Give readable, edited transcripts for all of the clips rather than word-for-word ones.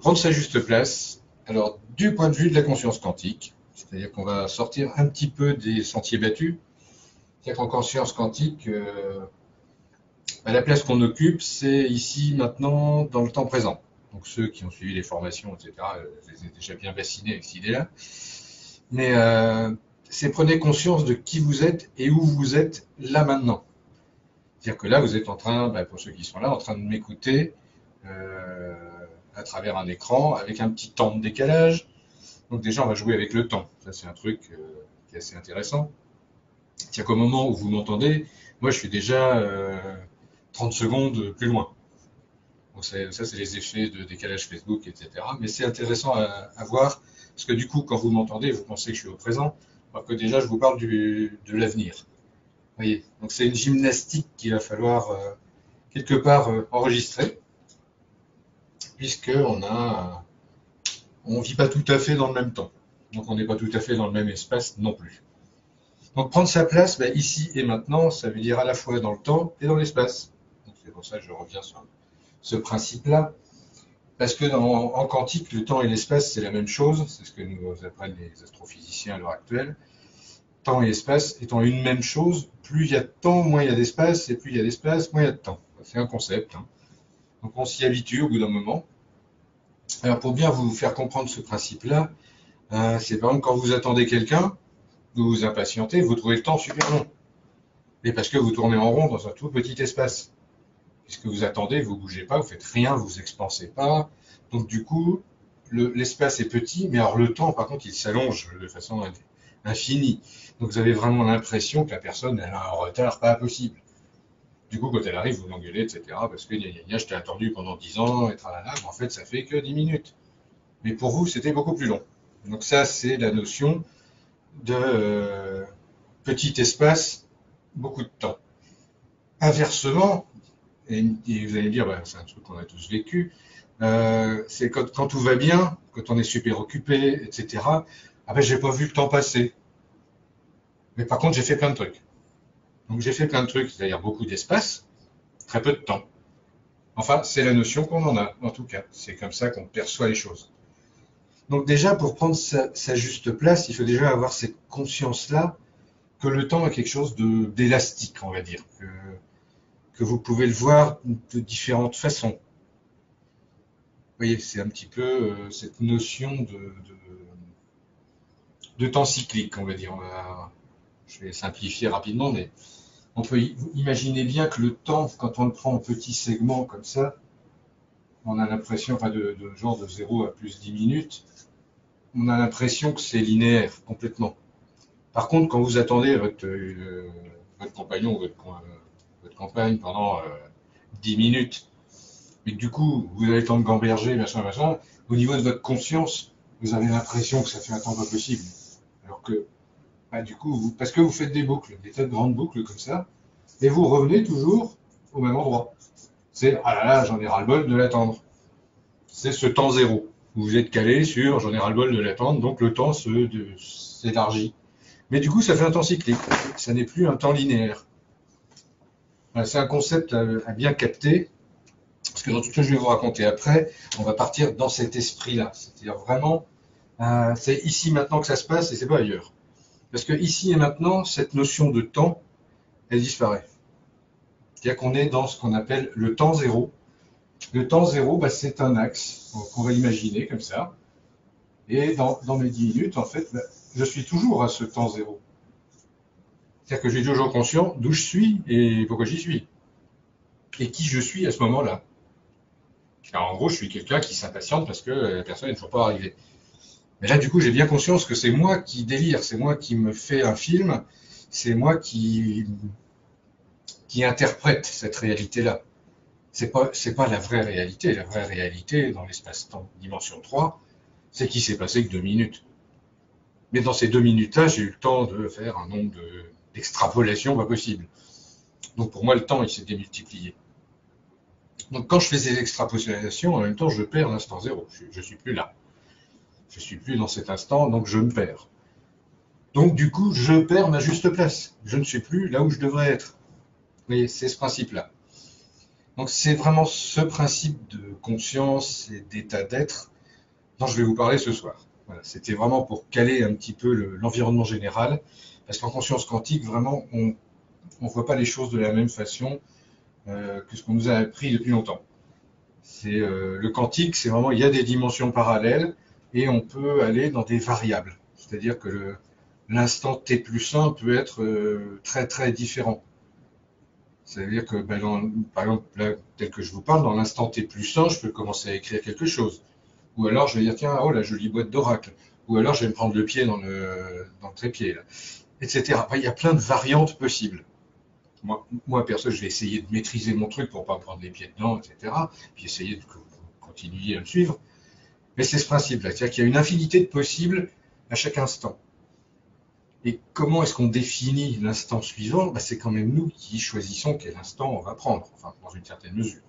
prendre sa juste place, alors du point de vue de la conscience quantique, c'est-à-dire qu'on va sortir un petit peu des sentiers battus. C'est-à-dire qu'en conscience quantique, la place qu'on occupe, c'est ici, maintenant, dans le temps présent. Donc ceux qui ont suivi les formations, etc., je les ai déjà bien bassinés avec cette idée-là. Mais c'est prenez conscience de qui vous êtes et où vous êtes là maintenant. C'est-à-dire que là, vous êtes en train, pour ceux qui sont là, en train de m'écouter euh, à travers un écran avec un petit temps de décalage. Donc déjà, on va jouer avec le temps. Ça, c'est un truc qui est assez intéressant. C'est-à-dire qu'au moment où vous m'entendez, moi, je suis déjà 30 secondes plus loin. Donc ça, c'est les effets de décalage Facebook, etc. Mais c'est intéressant à voir, parce que du coup, quand vous m'entendez, vous pensez que je suis au présent, alors que déjà, je vous parle de l'avenir. Vous voyez. Donc c'est une gymnastique qu'il va falloir quelque part enregistrer, puisqu'on on vit pas tout à fait dans le même temps. Donc on n'est pas tout à fait dans le même espace non plus. Donc prendre sa place, ici et maintenant, ça veut dire à la fois dans le temps et dans l'espace. C'est pour ça que je reviens sur ce principe-là. Parce que en quantique, le temps et l'espace, c'est la même chose. C'est ce que nous apprennent les astrophysiciens à l'heure actuelle. Temps et espace étant une même chose, plus il y a de temps, moins il y a d'espace, et plus il y a d'espace, moins il y a de temps. C'est un concept. Hein. Donc on s'y habitue au bout d'un moment. Alors pour bien vous faire comprendre ce principe-là, c'est par exemple quand vous attendez quelqu'un, vous vous impatientez, vous trouvez le temps super long. Mais parce que vous tournez en rond dans un tout petit espace. Puisque vous attendez, vous bougez pas, vous faites rien, vous expansez pas. Donc du coup, l'espace est petit, mais alors le temps, par contre, il s'allonge de façon infinie. Donc vous avez vraiment l'impression que la personne elle a un retard pas possible. Du coup, quand elle arrive, vous l'engueulez, etc. Parce que je t'ai attendu pendant 10 ans, et tralala, mais en fait, ça fait que 10 minutes. Mais pour vous, c'était beaucoup plus long. Donc ça, c'est la notion de petit espace, beaucoup de temps. Inversement, et vous allez me dire, c'est un truc qu'on a tous vécu, c'est quand tout va bien, quand on est super occupé, etc. Ah ben, j'ai pas vu le temps passer. Mais par contre, j'ai fait plein de trucs. Donc j'ai fait plein de trucs, c'est-à-dire beaucoup d'espace, très peu de temps. Enfin, c'est la notion qu'on en a, en tout cas. C'est comme ça qu'on perçoit les choses. Donc déjà, pour prendre sa juste place, il faut déjà avoir cette conscience-là que le temps est quelque chose d'élastique, on va dire, que vous pouvez le voir de différentes façons. Vous voyez, c'est un petit peu cette notion de temps cyclique, on va dire. Je vais simplifier rapidement, mais on peut imaginer bien que le temps, quand on le prend en petits segments comme ça, on a l'impression, de genre de 0 à plus 10 minutes, on a l'impression que c'est linéaire, complètement. Par contre, quand vous attendez votre compagnon ou votre compagne pendant 10 minutes, mais que du coup, vous avez le temps de gamberger, machin, machin, au niveau de votre conscience, vous avez l'impression que ça fait un temps pas possible. Alors que, du coup, parce que vous faites des boucles, des tas de grandes boucles comme ça, et vous revenez toujours au même endroit. C'est, ah là là, j'en ai ras-le-bol de l'attendre. C'est ce temps zéro. Vous êtes calé sur, j'en ai ras-le-bol de l'attendre, donc le temps s'élargit. Mais du coup, ça fait un temps cyclique. Ça n'est plus un temps linéaire. Voilà, c'est un concept à bien capter, parce que dans tout ce que je vais vous raconter après, on va partir dans cet esprit-là. C'est-à-dire vraiment, c'est ici maintenant que ça se passe et c'est pas ailleurs. Parce que ici et maintenant, cette notion de temps, elle disparaît. C'est-à-dire qu'on est dans ce qu'on appelle le temps zéro. Le temps zéro, c'est un axe qu'on va imaginer comme ça. Et dans mes 10 minutes, en fait, je suis toujours à ce temps zéro. C'est-à-dire que je suis toujours conscient d'où je suis et pourquoi j'y suis. Et qui je suis à ce moment-là. Alors, en gros, je suis quelqu'un qui s'impatiente parce que la personne n'est toujours pas arrivée. Mais là, du coup, j'ai bien conscience que c'est moi qui délire, c'est moi qui me fais un film, c'est moi qui interprète cette réalité-là. C'est pas la vraie réalité. La vraie réalité, dans l'espace-temps dimension 3, c'est qu'il s'est passé que 2 minutes. Mais dans ces 2 minutes-là, j'ai eu le temps de faire un nombre d'extrapolations pas possible. Donc pour moi, le temps, il s'est démultiplié. Donc quand je fais ces extrapolations, en même temps, je perds l'instant zéro. Je suis plus là. Je suis plus dans cet instant, donc je me perds. Donc du coup, je perds ma juste place. Je ne suis plus là où je devrais être. Mais c'est ce principe-là. Donc c'est vraiment ce principe de conscience et d'état d'être dont je vais vous parler ce soir. Voilà, c'était vraiment pour caler un petit peu l'environnement général, parce qu'en conscience quantique, vraiment, on ne voit pas les choses de la même façon que ce qu'on nous a appris depuis longtemps. Le quantique, c'est vraiment, il y a des dimensions parallèles et on peut aller dans des variables. C'est-à-dire que l'instant t plus 1 peut être très très différent. C'est-à-dire que, par exemple, là, tel que je vous parle, dans l'instant t plus 1, je peux commencer à écrire quelque chose. Ou alors je vais dire, tiens, oh la jolie boîte d'oracle. Ou alors je vais me prendre le pied dans le trépied, là, etc. Enfin, il y a plein de variantes possibles. Moi, perso, je vais essayer de maîtriser mon truc pour pas me prendre les pieds dedans, etc. Puis essayer de continuer à me suivre. Mais c'est ce principe-là, c'est-à-dire qu'il y a une infinité de possibles à chaque instant. Et comment est-ce qu'on définit l'instant suivant? C'est quand même nous qui choisissons quel instant on va prendre, enfin, dans une certaine mesure.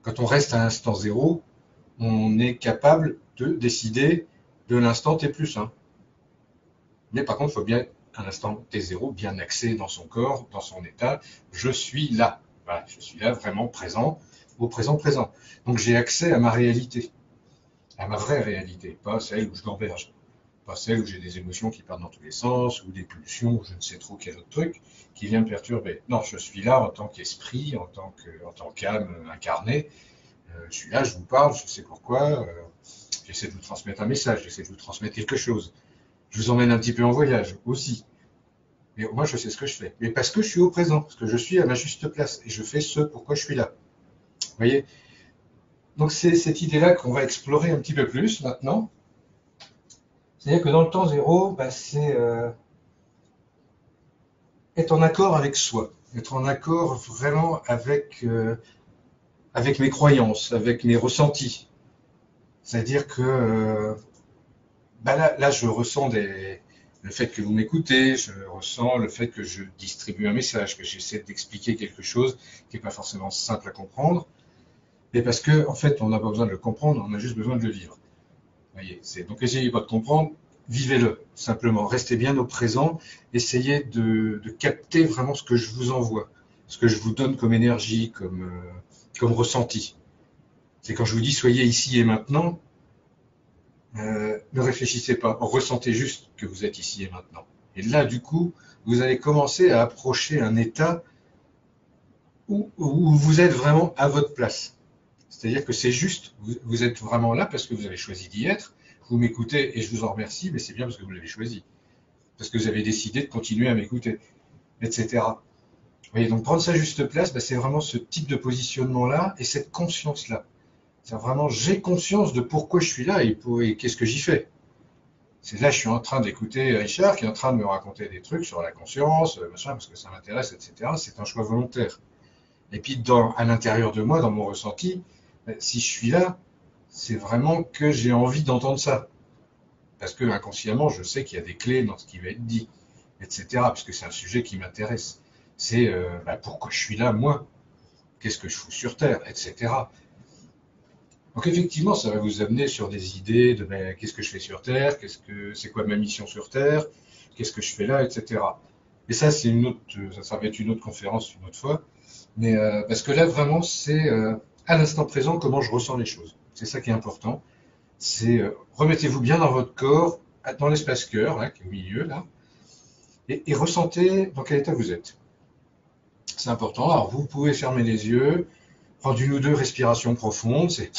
Quand on reste à l'instant zéro, on est capable de décider de l'instant t plus 1. Mais par contre, il faut bien un instant t0 bien axé dans son corps, dans son état. Je suis là. Voilà, je suis là vraiment présent, au présent présent. Donc j'ai accès à ma réalité, à ma vraie réalité, pas celle où je gamberge, pas celle où j'ai des émotions qui partent dans tous les sens, ou des pulsions, ou je ne sais trop quel autre truc qui vient me perturber. Non, je suis là en tant qu'esprit, en tant qu'âme incarnée. Je suis là, je vous parle, je sais pourquoi. J'essaie de vous transmettre un message, j'essaie de vous transmettre quelque chose. Je vous emmène un petit peu en voyage aussi. Mais moi, je sais ce que je fais. Mais parce que je suis au présent, parce que je suis à ma juste place et je fais ce pourquoi je suis là. Vous voyez? Donc c'est cette idée-là qu'on va explorer un petit peu plus maintenant. C'est-à-dire que dans le temps zéro, c'est être en accord avec soi, être en accord vraiment avec mes croyances, avec mes ressentis. C'est-à-dire que là, je ressens le fait que vous m'écoutez, je ressens le fait que je distribue un message, que j'essaie d'expliquer quelque chose qui n'est pas forcément simple à comprendre, mais parce que en fait, on n'a pas besoin de le comprendre, on a juste besoin de le vivre. Voyez, donc essayez pas de comprendre, vivez-le simplement, restez bien au présent, essayez de capter vraiment ce que je vous envoie, ce que je vous donne comme énergie, comme ressenti. C'est quand je vous dis soyez ici et maintenant. Ne réfléchissez pas, ressentez juste que vous êtes ici et maintenant. Et là, du coup, vous allez commencer à approcher un état où vous êtes vraiment à votre place. C'est-à-dire que c'est juste, vous êtes vraiment là parce que vous avez choisi d'y être, vous m'écoutez et je vous en remercie, mais c'est bien parce que vous l'avez choisi. Parce que vous avez décidé de continuer à m'écouter, etc. Vous voyez, donc prendre sa juste place, c'est vraiment ce type de positionnement-là et cette conscience-là. C'est vraiment, j'ai conscience de pourquoi je suis là et qu'est-ce que j'y fais. C'est là, je suis en train d'écouter Richard qui est en train de me raconter des trucs sur la conscience, machin, parce que ça m'intéresse, etc. C'est un choix volontaire. Et puis, à l'intérieur de moi, dans mon ressenti, si je suis là, c'est vraiment que j'ai envie d'entendre ça. Parce que inconsciemment, je sais qu'il y a des clés dans ce qui va être dit, etc. Parce que c'est un sujet qui m'intéresse. C'est pourquoi je suis là, moi. Qu'est-ce que je fous sur Terre, etc. Donc effectivement, ça va vous amener sur des idées de qu'est-ce que je fais sur Terre, c'est quoi ma mission sur Terre, qu'est-ce que je fais là, etc. Et ça, ça va être une autre conférence une autre fois. Mais parce que là, vraiment, c'est à l'instant présent comment je ressens les choses. C'est ça qui est important. C'est remettez-vous bien dans votre corps, dans l'espace cœur, là, qui est au milieu, là, et ressentez dans quel état vous êtes. C'est important. Alors, vous pouvez fermer les yeux, prendre une ou deux respirations profondes, c'est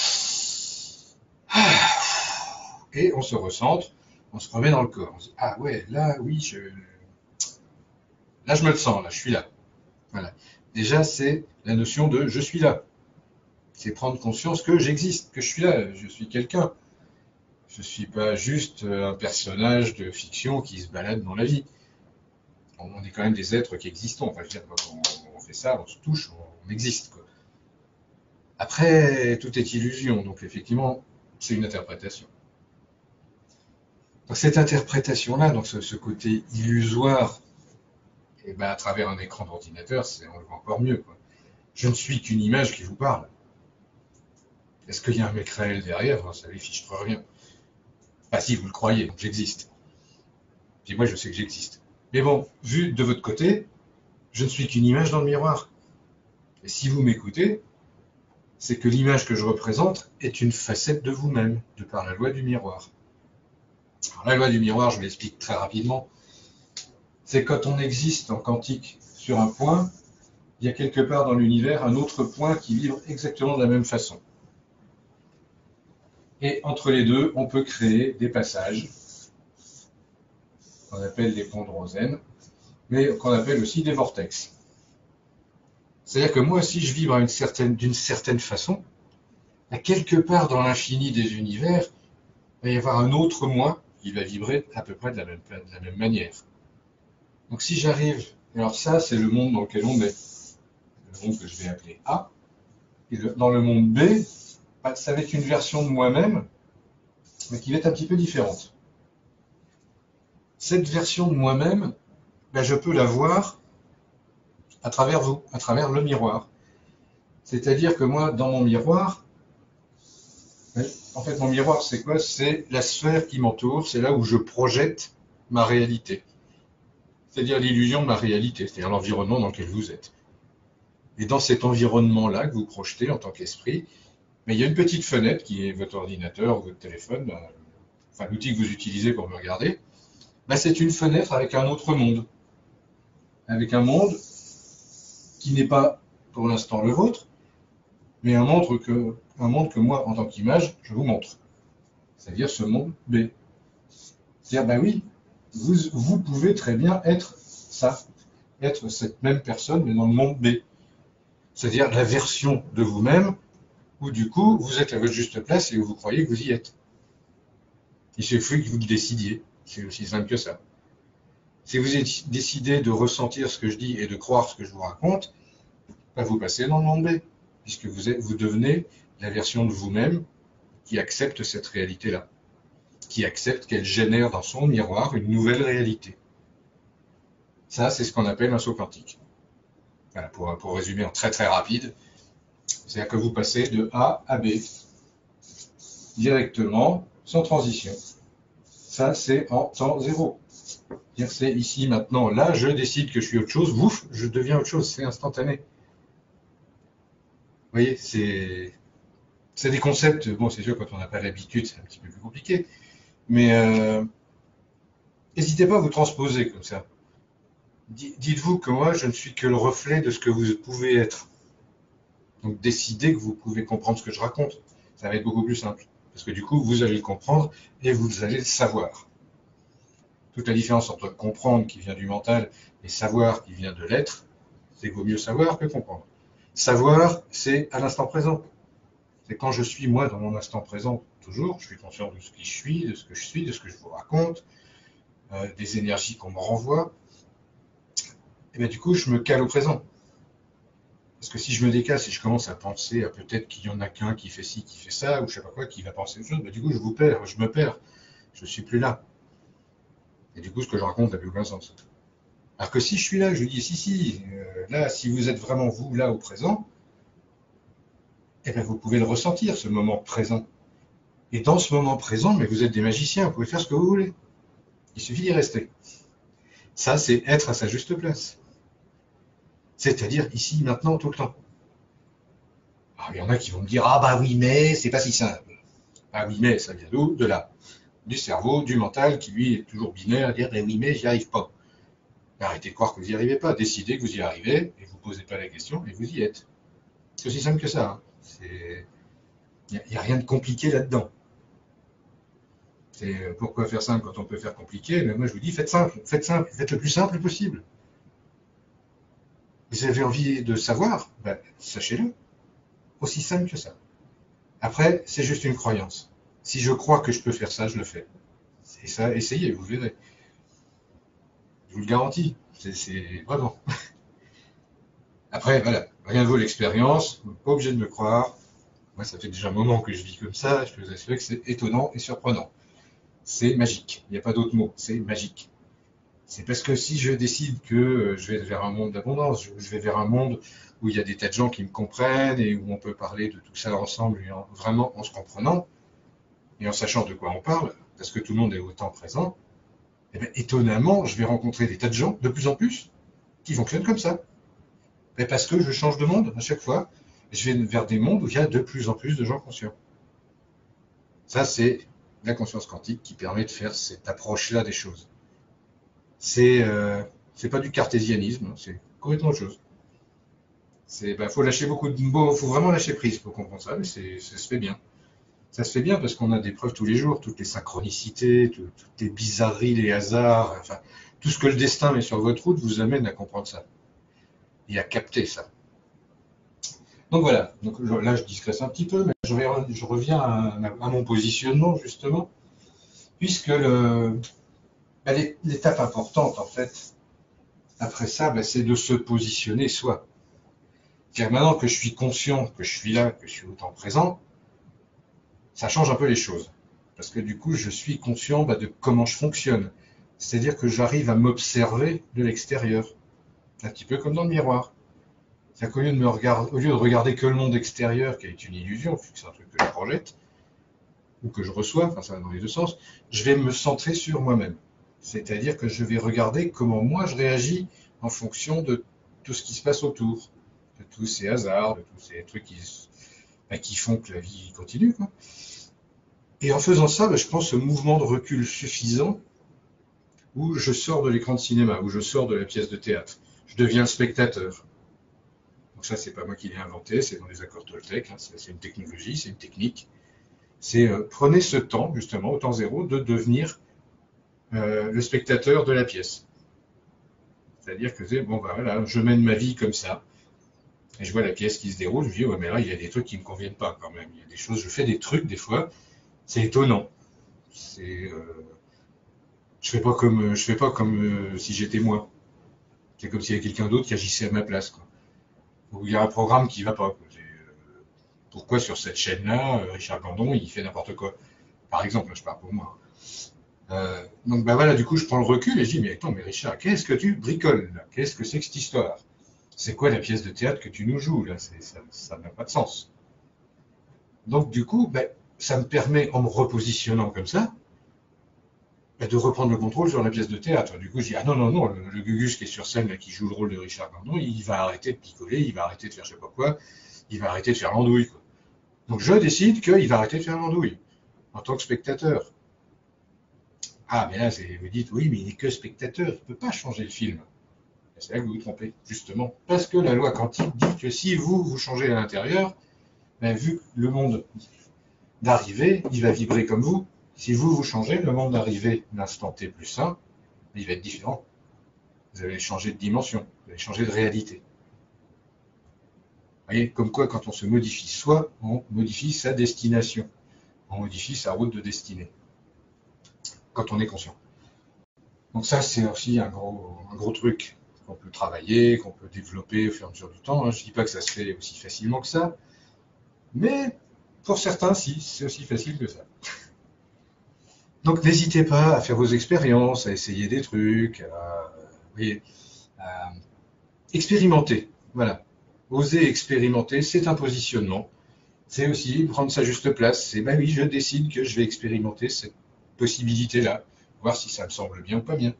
et on se recentre, on se remet dans le corps. On se dit, ah ouais, là, oui, là, je me le sens, là, je suis là. Voilà. Déjà, c'est la notion de je suis là. C'est prendre conscience que j'existe, que je suis là, je suis quelqu'un. Je ne suis pas juste un personnage de fiction qui se balade dans la vie. On est quand même des êtres qui existons. Enfin, je veux dire, quand on fait ça, on se touche, on existe, quoi. Après, tout est illusion, donc effectivement, c'est une interprétation. Donc cette interprétation-là, donc ce côté illusoire, et à travers un écran d'ordinateur, on le voit encore mieux, quoi. Je ne suis qu'une image qui vous parle. Est-ce qu'il y a un mec réel derrière? Ça les fiche trop rien. Bah si, vous le croyez, donc j'existe. Puis moi, je sais que j'existe. Mais bon, vu de votre côté, je ne suis qu'une image dans le miroir. Et si vous m'écoutez, c'est que l'image que je représente est une facette de vous-même, de par la loi du miroir. Alors, la loi du miroir, je vous l'explique très rapidement, c'est quand on existe en quantique sur un point, il y a quelque part dans l'univers un autre point qui vibre exactement de la même façon. Et entre les deux, on peut créer des passages qu'on appelle des ponts de Rosen, mais qu'on appelle aussi des vortex. C'est-à-dire que moi, si je vibre d'une certaine façon, à quelque part dans l'infini des univers, il va y avoir un autre moi qui va vibrer à peu près de la même manière. Donc si j'arrive, alors ça c'est le monde dans lequel on est, le monde que je vais appeler A, et dans le monde B, ça va être une version de moi-même, mais qui va être un petit peu différente. Cette version de moi-même, je peux la voir à travers vous, à travers le miroir. C'est-à-dire que moi, dans mon miroir, en fait, mon miroir, c'est quoi? C'est la sphère qui m'entoure, c'est là où je projette ma réalité. C'est-à-dire l'illusion de ma réalité, c'est-à-dire l'environnement dans lequel vous êtes. Et dans cet environnement-là que vous projetez en tant qu'esprit, il y a une petite fenêtre qui est votre ordinateur ou votre téléphone, enfin l'outil que vous utilisez pour me regarder. C'est une fenêtre avec un autre monde. Avec un monde qui n'est pas pour l'instant le vôtre, mais un monde que moi, en tant qu'image, je vous montre. C'est-à-dire ce monde B. C'est-à-dire, oui, vous pouvez très bien être ça, être cette même personne, mais dans le monde B. C'est-à-dire la version de vous-même où du coup, vous êtes à votre juste place et où vous croyez que vous y êtes. Il suffit que vous le décidiez. C'est aussi simple que ça. Si vous décidez de ressentir ce que je dis et de croire ce que je vous raconte, vous passez dans le monde B, puisque vous devenez la version de vous-même qui accepte cette réalité-là, qui accepte qu'elle génère dans son miroir une nouvelle réalité. Ça, c'est ce qu'on appelle un saut quantique. Voilà, pour résumer en très très rapide, c'est-à-dire que vous passez de A à B directement, sans transition. Ça, c'est en temps zéro. C'est ici, maintenant, là, je décide que je suis autre chose, ouf, je deviens autre chose, c'est instantané. Vous voyez, c'est des concepts, bon, c'est sûr, quand on n'a pas l'habitude, c'est un petit peu plus compliqué, mais n'hésitez pas à vous transposer comme ça. Dites-vous que moi, je ne suis que le reflet de ce que vous pouvez être. Donc, décidez que vous pouvez comprendre ce que je raconte. Ça va être beaucoup plus simple. Parce que du coup, vous allez le comprendre et vous allez le savoir. Toute la différence entre comprendre qui vient du mental et savoir qui vient de l'être, c'est qu'il vaut mieux savoir que comprendre. Savoir, c'est à l'instant présent. C'est quand je suis moi dans mon instant présent, toujours, je suis conscient de ce qui je suis, de ce que je suis, de ce que je vous raconte, des énergies qu'on me renvoie. Et bien du coup, je me cale au présent. Parce que si je me décale, si je commence à penser à peut-être qu'il y en a qu'un qui fait ci, qui fait ça, ou je sais pas quoi, qui va penser autre chose, du coup, je me perds. Je suis plus là. Et du coup, ce que je raconte n'a plus aucun sens. Alors que si je suis là, je dis si, là, si vous êtes vraiment vous, là, au présent, vous pouvez le ressentir, ce moment présent. Et dans ce moment présent, mais vous êtes des magiciens, vous pouvez faire ce que vous voulez. Il suffit d'y rester. Ça, c'est être à sa juste place. C'est-à-dire ici, maintenant, tout le temps. Alors, il y en a qui vont me dire, ah oui, mais c'est pas si simple. Ah oui, mais ça vient d'où? De là. Du cerveau, du mental, qui lui est toujours binaire, à dire, oui, mais j'y arrive pas. Arrêtez de croire que vous n'y arrivez pas. Décidez que vous y arrivez, et vous ne posez pas la question, et vous y êtes. C'est aussi simple que ça. Il n'y a rien de compliqué là-dedans. C'est pourquoi faire simple quand on peut faire compliqué? Mais moi je vous dis, faites simple, faites le plus simple possible. Vous avez envie de savoir, sachez-le. Aussi simple que ça. Après, c'est juste une croyance. Si je crois que je peux faire ça, je le fais. Et ça, essayez, vous verrez. Je vous le garantis. C'est vraiment. Après, voilà, rien ne vaut l'expérience. Vous n'êtes pas obligé de me croire. Moi, ça fait déjà un moment que je vis comme ça. Je peux vous assurer que c'est étonnant et surprenant. C'est magique. Il n'y a pas d'autre mot. C'est magique. C'est parce que si je décide que je vais vers un monde d'abondance, je vais vers un monde où il y a des tas de gens qui me comprennent et où on peut parler de tout ça ensemble, et vraiment en se comprenant et en sachant de quoi on parle, parce que tout le monde est autant présent, étonnamment, je vais rencontrer des tas de gens, de plus en plus, qui fonctionnent comme ça. Parce que je change de monde à chaque fois, je vais vers des mondes où il y a de plus en plus de gens conscients. Ça, c'est la conscience quantique qui permet de faire cette approche-là des choses. C'est pas du cartésianisme, hein, c'est complètement autre chose. Faut lâcher beaucoup de mots, faut vraiment lâcher prise pour comprendre ça, mais ça se fait bien. Ça se fait bien parce qu'on a des preuves tous les jours, toutes les synchronicités, toutes les bizarreries, les hasards, enfin, tout ce que le destin met sur votre route vous amène à comprendre ça et à capter ça. Donc voilà, donc là je discrète un petit peu, mais je reviens à mon positionnement justement, puisque l'étape importante en fait, après ça, c'est de se positionner soi. C'est-à-dire maintenant que je suis conscient, que je suis là, que je suis autant présent, ça change un peu les choses. Parce que du coup, je suis conscient de comment je fonctionne. C'est-à-dire que j'arrive à m'observer de l'extérieur. Un petit peu comme dans le miroir. C'est-à-dire qu'au lieu de regarder que le monde extérieur, qui est une illusion, vu que c'est un truc que je projette, ou que je reçois, enfin ça va dans les deux sens, je vais me centrer sur moi-même. C'est-à-dire que je vais regarder comment moi je réagis en fonction de tout ce qui se passe autour, de tous ces hasards, de tous ces trucs qui font que la vie continue, quoi. Et en faisant ça, je prends ce mouvement de recul suffisant où je sors de l'écran de cinéma, où je sors de la pièce de théâtre. Je deviens spectateur. Donc ça, c'est pas moi qui l'ai inventé, c'est dans les accords Toltec, hein, c'est une technologie, c'est une technique. C'est prenez ce temps, justement, au temps zéro, de devenir le spectateur de la pièce. C'est-à-dire que voilà, je mène ma vie comme ça, et je vois la pièce qui se déroule, je me dis, ouais, mais là, il y a des trucs qui me conviennent pas quand même. Il y a des choses, je fais des trucs des fois, c'est étonnant. Je fais pas comme si j'étais moi. C'est comme s'il y avait quelqu'un d'autre qui agissait à ma place, quoi. Ou il y a un programme qui va pas, quoi. Pourquoi sur cette chaîne-là, Richard Gandon, il fait n'importe quoi. Par exemple, je parle pour moi. Donc voilà, du coup, je prends le recul et je dis, mais attends, mais Richard, qu'est-ce que tu bricoles là? Qu'est-ce que c'est que cette histoire? C'est quoi la pièce de théâtre que tu nous joues là? Ça n'a pas de sens. Donc du coup, ça me permet, en me repositionnant comme ça, de reprendre le contrôle sur la pièce de théâtre. Du coup, je dis, ah non, non, non, le Gugus qui est sur scène, là, qui joue le rôle de Richard Gandon, il va arrêter de picoler, il va arrêter de faire je sais pas quoi, il va arrêter de faire l'andouille, quoi. Donc je décide qu'il va arrêter de faire l'andouille, en tant que spectateur. Ah, mais là, vous dites, oui, mais il n'est que spectateur, il ne peut pas changer le film. C'est là que vous vous trompez, justement. Parce que la loi quantique dit que si vous changez à l'intérieur, vu que le monde d'arrivée, il va vibrer comme vous. Si vous changez, le monde d'arrivée, l'instant T plus 1, il va être différent. Vous allez changer de dimension, vous allez changer de réalité. Vous voyez, comme quoi, quand on se modifie soi, on modifie sa destination. On modifie sa route de destinée. Quand on est conscient. Donc ça, c'est aussi un gros truc qu'on peut travailler, qu'on peut développer au fur et à mesure du temps. Je ne dis pas que ça se fait aussi facilement que ça, mais pour certains, si, c'est aussi facile que ça. Donc n'hésitez pas à faire vos expériences, à essayer des trucs, à expérimenter. Voilà. Oser expérimenter, c'est un positionnement. C'est aussi prendre sa juste place. C'est oui, je décide que je vais expérimenter cette possibilité-là, voir si ça me semble bien ou pas bien.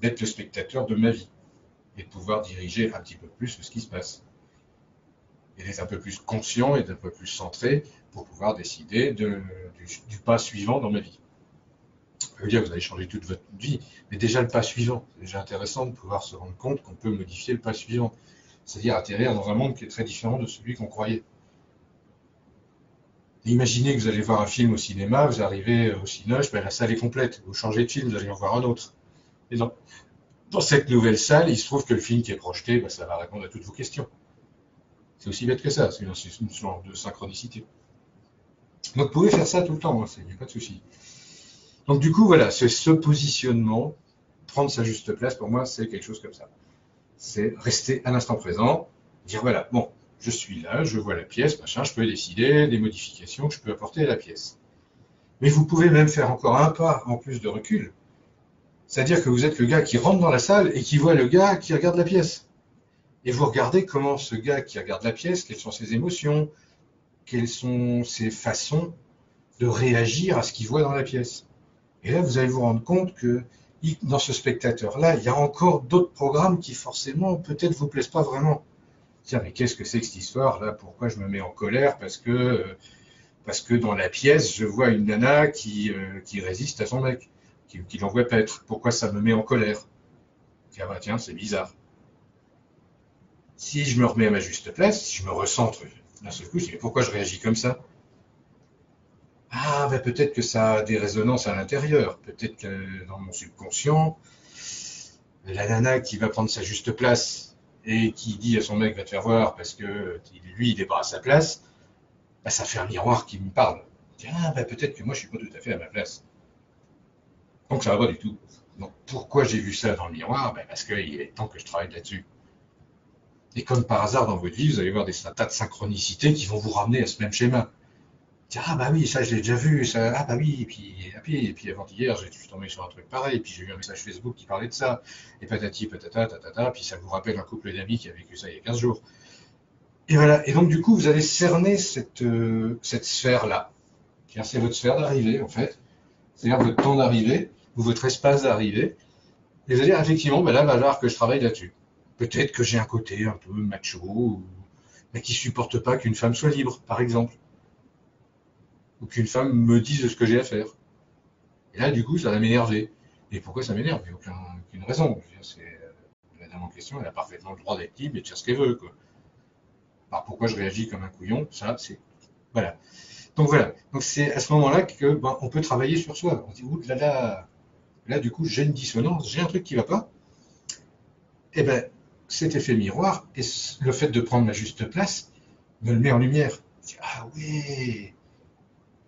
D'être le spectateur de ma vie et de pouvoir diriger un petit peu plus ce qui se passe. Et d'être un peu plus conscient et d'un peu plus centré pour pouvoir décider du pas suivant dans ma vie. Ça veut dire que vous allez changer toute votre vie, mais déjà le pas suivant. C'est déjà intéressant de pouvoir se rendre compte qu'on peut modifier le pas suivant. C'est-à-dire atterrir dans un monde qui est très différent de celui qu'on croyait. Imaginez que vous allez voir un film au cinéma, vous arrivez au Cinoche, la salle est complète. Vous changez de film, vous allez en voir un autre. Et dans cette nouvelle salle, il se trouve que le film qui est projeté, ça va répondre à toutes vos questions. C'est aussi bête que ça, c'est une sorte de synchronicité. Donc vous pouvez faire ça tout le temps, il n'y a pas de souci. Donc du coup, voilà, ce positionnement, prendre sa juste place, pour moi, c'est quelque chose comme ça. C'est rester à l'instant présent, dire voilà, bon, je suis là, je vois la pièce, machin, je peux décider des modifications que je peux apporter à la pièce. Mais vous pouvez même faire encore un pas en plus de recul. C'est-à-dire que vous êtes le gars qui rentre dans la salle et qui voit le gars qui regarde la pièce. Et vous regardez comment ce gars qui regarde la pièce, quelles sont ses émotions, quelles sont ses façons de réagir à ce qu'il voit dans la pièce. Et là, vous allez vous rendre compte que dans ce spectateur-là, il y a encore d'autres programmes qui forcément peut-être vous plaisent pas vraiment. Tiens, mais qu'est-ce que c'est que cette histoire là? Pourquoi je me mets en colère? Parce que dans la pièce, je vois une nana qui résiste à son mec, qui l'envoie paître. Pourquoi ça me met en colère? Ah bah tiens, c'est bizarre. Si je me remets à ma juste place, si je me recentre d'un seul coup, je dis mais pourquoi je réagis comme ça? Ah, bah peut-être que ça a des résonances à l'intérieur. Peut-être que dans mon subconscient, la nana qui va prendre sa juste place et qui dit à son mec va te faire voir parce que lui il est pas à sa place, bah, ça fait un miroir qui me parle. Ah, bah peut-être que moi je suis pas tout à fait à ma place. Donc ça va pas du tout. Donc pourquoi j'ai vu ça dans le miroir? Bah, parce qu'il est temps que je travaille là-dessus. Et comme par hasard dans votre vie, vous allez voir des tas de synchronicités qui vont vous ramener à ce même schéma. Ah bah oui, ça je l'ai déjà vu, ça, ah bah oui, et puis avant-hier, je suis tombé sur un truc pareil, et puis j'ai vu un message Facebook qui parlait de ça, et patati patata, tatata, puis ça vous rappelle un couple d'amis qui a vécu ça il y a 15 jours. Et voilà, et donc du coup, vous allez cerner cette sphère-là. C'est votre sphère d'arrivée, en fait, c'est-à-dire votre temps d'arrivée, ou votre espace d'arrivée, et vous allez dire, effectivement, ben là, il va falloir que je travaille là-dessus. Peut-être que j'ai un côté un peu macho, mais qui supporte pas qu'une femme soit libre, par exemple, ou qu'une femme me dise ce que j'ai à faire. Et là, du coup, ça va m'énerver. Et pourquoi ça m'énerve? Il n'y a aucune raison. La dame en question, elle a parfaitement le droit d'être libre et de faire ce qu'elle veut, quoi. Alors pourquoi je réagis comme un couillon? Ça, c'est. Voilà. Donc voilà. Donc c'est à ce moment-là que ben, on peut travailler sur soi. On dit, ouh là là, là, du coup, j'ai une dissonance, j'ai un truc qui va pas. Eh ben, cet effet miroir et le fait de prendre ma juste place me le met en lumière. Je dis, ah oui.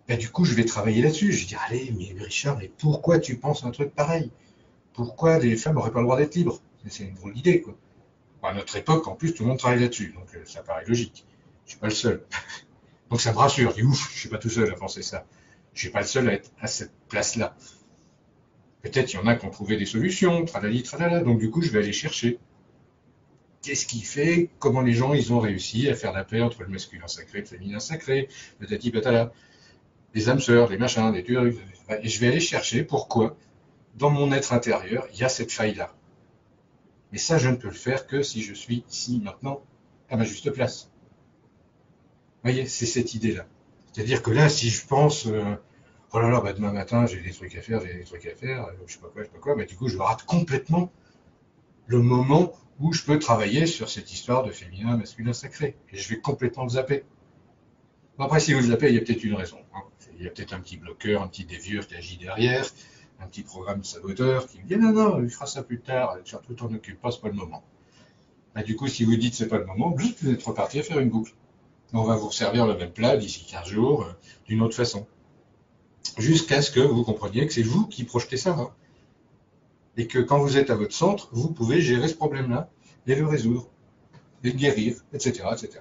Ben, du coup, je vais travailler là-dessus. Je dis, allez, mais Richard, mais pourquoi tu penses un truc pareil? Pourquoi les femmes n'auraient pas le droit d'être libres? C'est une drôle d'idée, quoi. Bon, à notre époque, en plus, tout le monde travaille là-dessus, donc ça paraît logique. Je suis pas le seul. Donc ça me rassure. Je dis, ouf, je suis pas tout seul à penser ça. Je suis pas le seul à être à cette place-là. Peut-être il y en a qui ont trouvé des solutions, tralali, tralala, donc du coup, je vais aller chercher. Qu'est-ce qui fait, comment les gens, ils ont réussi à faire la paix entre le masculin sacré et le féminin sacré, patati patala, les âmes sœurs, les machins, les trucs, et je vais aller chercher pourquoi, dans mon être intérieur, il y a cette faille-là. Mais ça, je ne peux le faire que si je suis ici, maintenant, à ma juste place. Vous voyez, c'est cette idée-là. C'est-à-dire que là, si je pense, oh là là, bah, demain matin, j'ai des trucs à faire, je sais pas quoi, je sais pas quoi, bah, du coup, je rate complètement le moment où je peux travailler sur cette histoire de féminin, masculin, sacré. Et je vais complètement le zapper. Bon, après, si vous le zappez, il y a peut-être une raison. Hein. Il y a peut-être un petit bloqueur, un petit dévieur qui agit derrière, un petit programme saboteur qui me dit non, non, il fera ça plus tard, surtout t'en occupe pas, c'est pas le moment. Bah, du coup, si vous dites c'est pas le moment, vous êtes reparti à faire une boucle. On va vous servir le même plat d'ici 15 jours, d'une autre façon. Jusqu'à ce que vous compreniez que c'est vous qui projetez ça. Hein. Et que quand vous êtes à votre centre, vous pouvez gérer ce problème-là et le résoudre, et le guérir, etc. etc.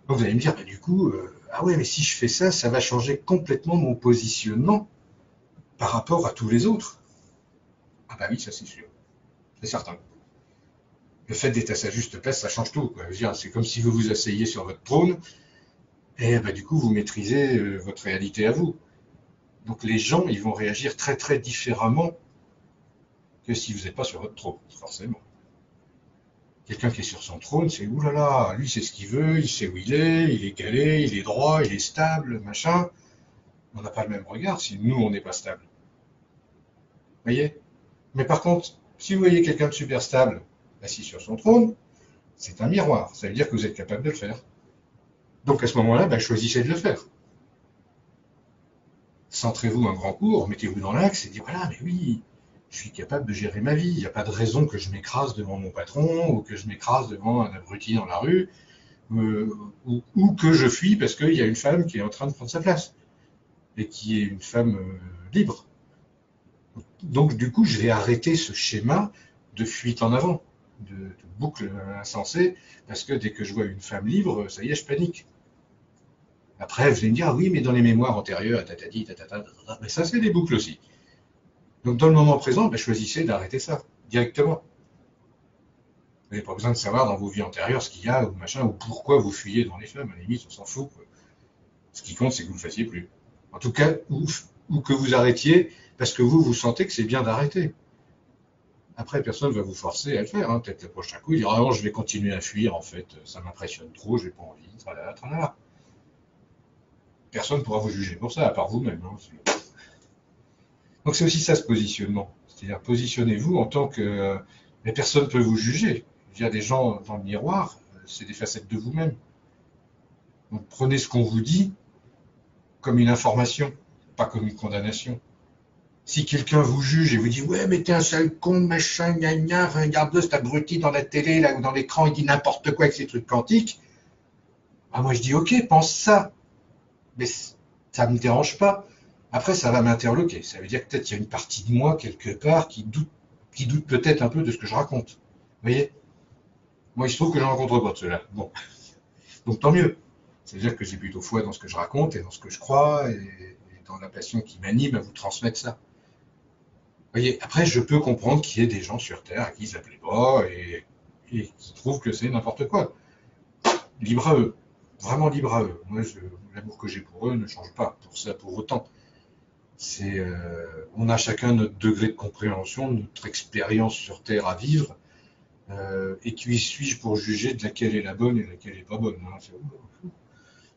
Donc vous allez me dire, bah, du coup, ah ouais, mais si je fais ça, ça va changer complètement mon positionnement par rapport à tous les autres. Ah bah oui, ça c'est sûr, c'est certain. Le fait d'être à sa juste place, ça change tout. C'est comme si vous vous asseyez sur votre trône et bah, du coup vous maîtrisez votre réalité à vous. Donc les gens, ils vont réagir très très différemment que si vous n'êtes pas sur votre trône, forcément. Quelqu'un qui est sur son trône, c'est oulala, lui c'est ce qu'il veut, il sait où il est calé, il est droit, il est stable, machin. On n'a pas le même regard si nous on n'est pas stable. Vous voyez? Mais par contre, si vous voyez quelqu'un de super stable assis sur son trône, c'est un miroir. Ça veut dire que vous êtes capable de le faire. Donc à ce moment-là, ben, choisissez de le faire. Centrez-vous un grand cours, mettez-vous dans l'axe et dites voilà, mais oui, je suis capable de gérer ma vie. Il n'y a pas de raison que je m'écrase devant mon patron ou que je m'écrase devant un abruti dans la rue ou que je fuis parce qu'il y a une femme qui est en train de prendre sa place et qui est une femme libre. Donc du coup, je vais arrêter ce schéma de fuite en avant, de boucle insensée, parce que dès que je vois une femme libre, ça y est, je panique. Après, vous allez me dire, ah oui, mais dans les mémoires antérieures, tatati, tatata, mais ça, c'est des boucles aussi. Donc, dans le moment présent, ben, choisissez d'arrêter ça, directement. Vous n'avez pas besoin de savoir dans vos vies antérieures ce qu'il y a, ou machin, ou pourquoi vous fuyez dans les femmes, à la limite, on s'en fout. Quoi. Ce qui compte, c'est que vous ne le fassiez plus. En tout cas, ou que vous arrêtiez, parce que vous sentez que c'est bien d'arrêter. Après, personne ne va vous forcer à le faire. Hein. Peut-être le prochain coup, il dira, ah non, je vais continuer à fuir, en fait, ça m'impressionne trop, j'ai pas envie, tralala, tralala. Personne ne pourra vous juger pour ça, à part vous-même. Hein. Donc c'est aussi ça, ce positionnement. C'est-à-dire, positionnez-vous en tant que... mais personne ne peut vous juger. Il y a des gens dans le miroir, c'est des facettes de vous-même. Donc prenez ce qu'on vous dit comme une information, pas comme une condamnation. Si quelqu'un vous juge et vous dit ouais mais t'es un sale con, machin, gna gna, regarde-le cet abruti dans la télé là ou dans l'écran, il dit n'importe quoi avec ses trucs quantiques, ah moi je dis ok, pense ça, mais ça me dérange pas. Après ça va m'interloquer, ça veut dire que peut-être il y a une partie de moi quelque part qui doute peut-être un peu de ce que je raconte. Vous voyez? Moi il se trouve que j'en rencontre pas de cela. Bon, donc tant mieux. C'est-à-dire que j'ai plutôt foi dans ce que je raconte et dans ce que je crois et dans la passion qui m'anime à vous transmettre ça. Vous voyez, après, je peux comprendre qu'il y ait des gens sur Terre à qui ça plaît pas et qui trouvent que c'est n'importe quoi. Libre à eux. Vraiment libre à eux. Moi, l'amour que j'ai pour eux ne change pas pour ça, pour autant. On a chacun notre degré de compréhension, notre expérience sur Terre à vivre, et qui suis-je pour juger de laquelle est la bonne et laquelle est pas bonne. Hein.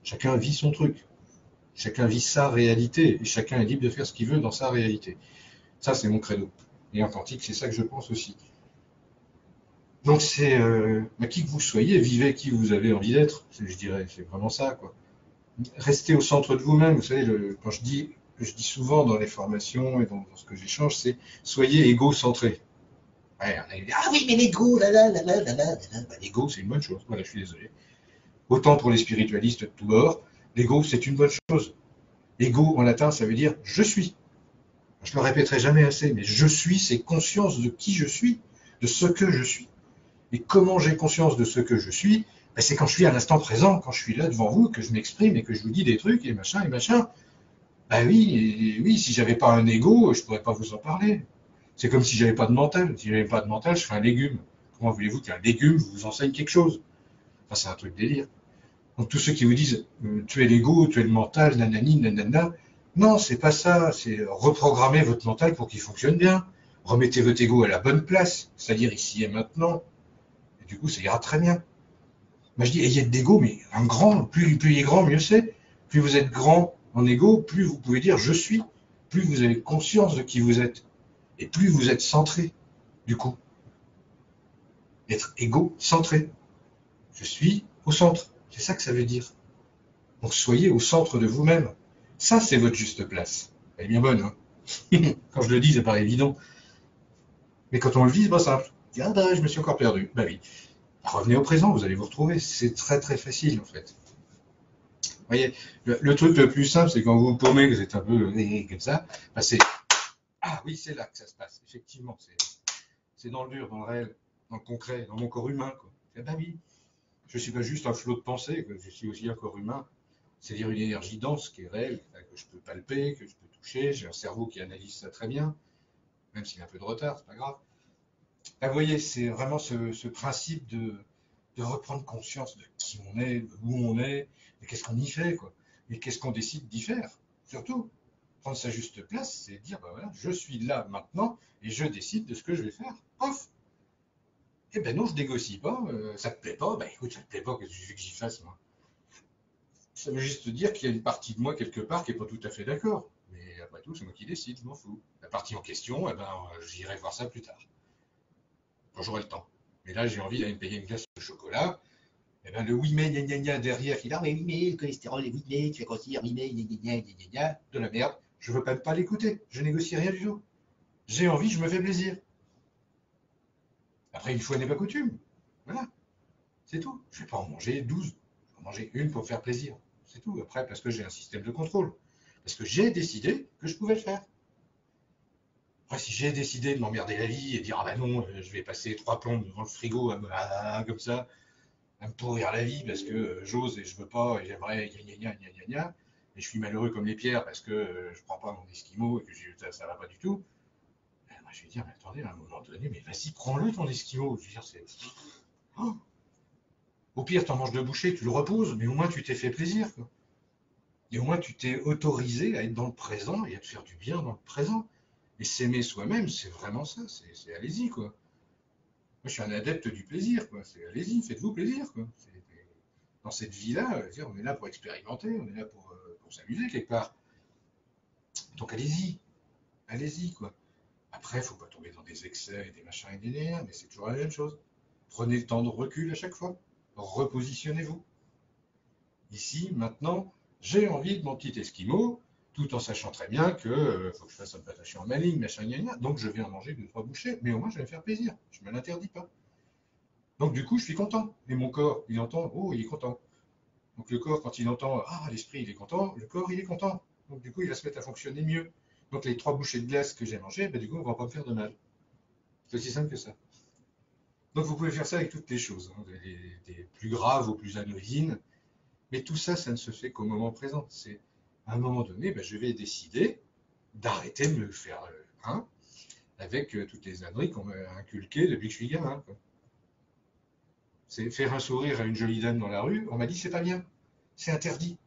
Chacun vit son truc. Chacun vit sa réalité et chacun est libre de faire ce qu'il veut dans sa réalité. Ça, c'est mon credo. Et en quantique, c'est ça que je pense aussi. Donc c'est qui que vous soyez, vivez qui vous avez envie d'être, je dirais, c'est vraiment ça, quoi. Restez au centre de vous-même, vous savez, quand je dis souvent dans les formations et dans ce que j'échange, c'est soyez égocentré. Ouais, on a dit, ah oui, mais l'ego, là, là, là, là, là, là, là. Bah, l'ego, c'est une bonne chose, voilà, je suis désolé. Autant pour les spiritualistes de tous bords, l'ego, c'est une bonne chose. Ego, en latin, ça veut dire je suis. Je le répéterai jamais assez, mais je suis, c'est conscience de qui je suis, de ce que je suis. Et comment j'ai conscience de ce que je suis? Ben, c'est quand je suis à l'instant présent, quand je suis là devant vous, que je m'exprime et que je vous dis des trucs et machin et machin. Ben oui, et oui, si j'avais pas un ego, je pourrais pas vous en parler. C'est comme si j'avais pas de mental. Si j'avais pas de mental, je serais un légume. Comment voulez-vous qu'un légume vous enseigne quelque chose? Enfin, c'est un truc délire. Donc tous ceux qui vous disent tu es l'ego, tu es le mental, nanani, nanana, non, c'est pas ça. C'est reprogrammer votre mental pour qu'il fonctionne bien. Remettez votre ego à la bonne place, c'est-à-dire ici et maintenant. Et du coup, ça ira très bien. Moi, je dis, ayez d'ego, mais un grand, plus il est grand, mieux c'est. Plus vous êtes grand en ego, plus vous pouvez dire je suis, plus vous avez conscience de qui vous êtes, et plus vous êtes centré, du coup. Être égo-centré. Je suis au centre. C'est ça que ça veut dire. Donc soyez au centre de vous-même. Ça, c'est votre juste place. Elle est bien bonne, hein. Quand je le dis, ça paraît évident. Mais quand on le vit, c'est pas simple. Ah bah, je me suis encore perdu. Bah oui. Revenez au présent, vous allez vous retrouver. C'est très très facile, en fait. Vous voyez, le truc le plus simple, c'est quand vous vous paumez, que vous êtes un peu comme ça, bah c'est ah oui, c'est là que ça se passe. Effectivement, c'est dans le dur, dans le réel, dans le concret, dans mon corps humain, quoi. Et bah oui, je suis pas juste un flot de pensée, je suis aussi un corps humain, c'est-à-dire une énergie dense qui est réelle, que je peux palper, que je peux toucher. J'ai un cerveau qui analyse ça très bien, même s'il a un peu de retard, c'est pas grave. Là, vous voyez, c'est vraiment ce principe de reprendre conscience de qui on est, de où on est, et qu'est-ce qu'on y fait, quoi. Et qu'est-ce qu'on décide d'y faire, surtout. Prendre sa juste place, c'est dire, bah voilà, je suis là maintenant, et je décide de ce que je vais faire. Off. Eh ben non, je négocie pas, ça te plaît pas, bah écoute, ça te plaît pas, qu'est-ce que je veux que j'y fasse, moi? Ça veut juste dire qu'il y a une partie de moi quelque part qui est pas tout à fait d'accord. Mais après tout, c'est moi qui décide, je m'en fous. La partie en question, eh ben, j'irai voir ça plus tard, quand j'aurai le temps. Mais là, j'ai envie d'aller me payer une glace de chocolat. Eh ben, le oui mais gna gna gna derrière qui dit ah mais oui mais le cholestérol est oui mais tu vas grossir oui mais gna gna gna gna gna de la merde. Je veux même pas l'écouter. Je négocie rien du tout. J'ai envie, je me fais plaisir. Après, une fois n'est pas coutume. Voilà, c'est tout. Je vais pas en manger 12. Je vais en manger une pour me faire plaisir. C'est tout. Après, parce que j'ai un système de contrôle. Parce que j'ai décidé que je pouvais le faire. Après, si j'ai décidé de m'emmerder la vie et de dire ah ben non, je vais passer 3 plombes devant le frigo comme ça, à me pourrir la vie parce que j'ose et je veux pas et j'aimerais gna gna gna gna gna, et je suis malheureux comme les pierres parce que je prends pas mon esquimau et que ça va pas du tout. Moi, je vais dire, mais attendez, à un moment donné, mais vas-y, prends-le ton esquimau. Je veux dire, c'est. Oh. Au pire, t'en manges 2 bouchées, tu le reposes, mais au moins tu t'es fait plaisir, quoi. Et au moins tu t'es autorisé à être dans le présent et à te faire du bien dans le présent. Et s'aimer soi-même, c'est vraiment ça, c'est allez-y, quoi. Moi, je suis un adepte du plaisir, quoi. C'est allez-y, faites-vous plaisir, quoi. Dans cette vie-là, on est là pour expérimenter, on est là pour s'amuser quelque part. Donc allez-y, allez-y, quoi. Après, il ne faut pas tomber dans des excès et des machins et des nerfs, mais c'est toujours la même chose. Prenez le temps de recul à chaque fois. Repositionnez-vous. Ici, maintenant, j'ai envie de mon petit esquimau, tout en sachant très bien que faut que je fasse un pataché en maligne, machin, gna, gna. Donc je vais en manger 2, 3 bouchées, mais au moins je vais me faire plaisir. Je ne me l'interdis pas. Donc du coup, je suis content. Et mon corps, il entend, oh, il est content. Donc le corps, quand il entend, ah, l'esprit, il est content, le corps, il est content. Donc du coup, il va se mettre à fonctionner mieux. Donc les 3 bouchées de glace que j'ai mangées, bah, du coup, on ne va pas me faire de mal. C'est aussi simple que ça. Donc vous pouvez faire ça avec toutes les choses, hein, des plus graves aux plus anodines. Mais tout ça, ça ne se fait qu'au moment présent. C'est à un moment donné, ben, je vais décider d'arrêter de me faire avec toutes les âneries qu'on m'a inculquées depuis que je suis gamin. Quoi. C'est faire un sourire à une jolie dame dans la rue, on m'a dit c'est pas bien, c'est interdit.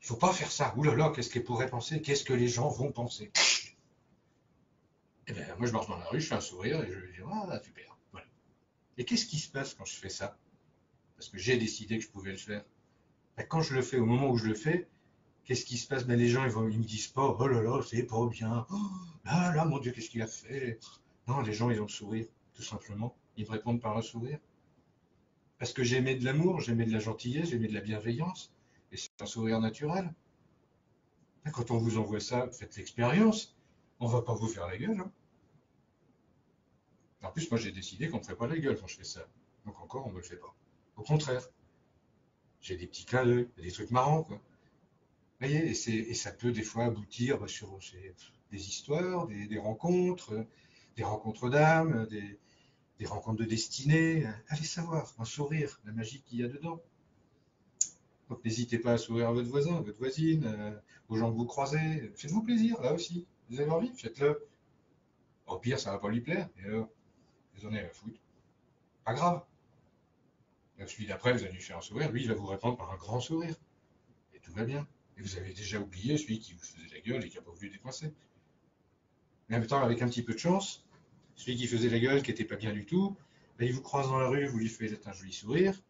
Il faut pas faire ça. Ouh là là, qu'est-ce qu'elle pourrait penser? Qu'est-ce que les gens vont penser? Eh ben, moi je marche dans la rue, je fais un sourire et je dis ah super. Voilà. Et qu'est-ce qui se passe quand je fais ça? Parce que j'ai décidé que je pouvais le faire. Ben, quand je le fais, au moment où je le fais, qu'est-ce qui se passe? Ben, les gens, ils me disent pas, oh là là, c'est pas bien. Oh, là là, mon Dieu, qu'est-ce qu'il a fait? Non, les gens, ils ont le sourire, tout simplement. Ils me répondent par un sourire. Parce que j'aimais de l'amour, j'aimais de la gentillesse, j'aimais de la bienveillance. Et c'est un sourire naturel. Ben, quand on vous envoie ça, faites l'expérience. On va pas vous faire la gueule. Hein. En plus, moi, j'ai décidé qu'on ne ferait pas la gueule quand je fais ça. Donc encore, on ne me le fait pas. Au contraire, j'ai des petits clins d'œil, des trucs marrants, quoi. Vous voyez, et ça peut des fois aboutir sur des histoires, des rencontres d'âmes, des rencontres de destinée. Allez savoir, un sourire, la magie qu'il y a dedans. Donc n'hésitez pas à sourire à votre voisin, à votre voisine, aux gens que vous croisez. Faites-vous plaisir, là aussi. Vous avez envie, faites-le. Au pire, ça va pas lui plaire. Et alors, vous en avez à foutre. Pas grave. Celui d'après, vous allez lui faire un sourire. Lui, il va vous répondre par un grand sourire. Et tout va bien. Et vous avez déjà oublié celui qui vous faisait la gueule et qui n'a pas voulu décoincer. Mais en même temps, avec un petit peu de chance, celui qui faisait la gueule, qui n'était pas bien du tout, ben, il vous croise dans la rue, vous lui faites un joli sourire,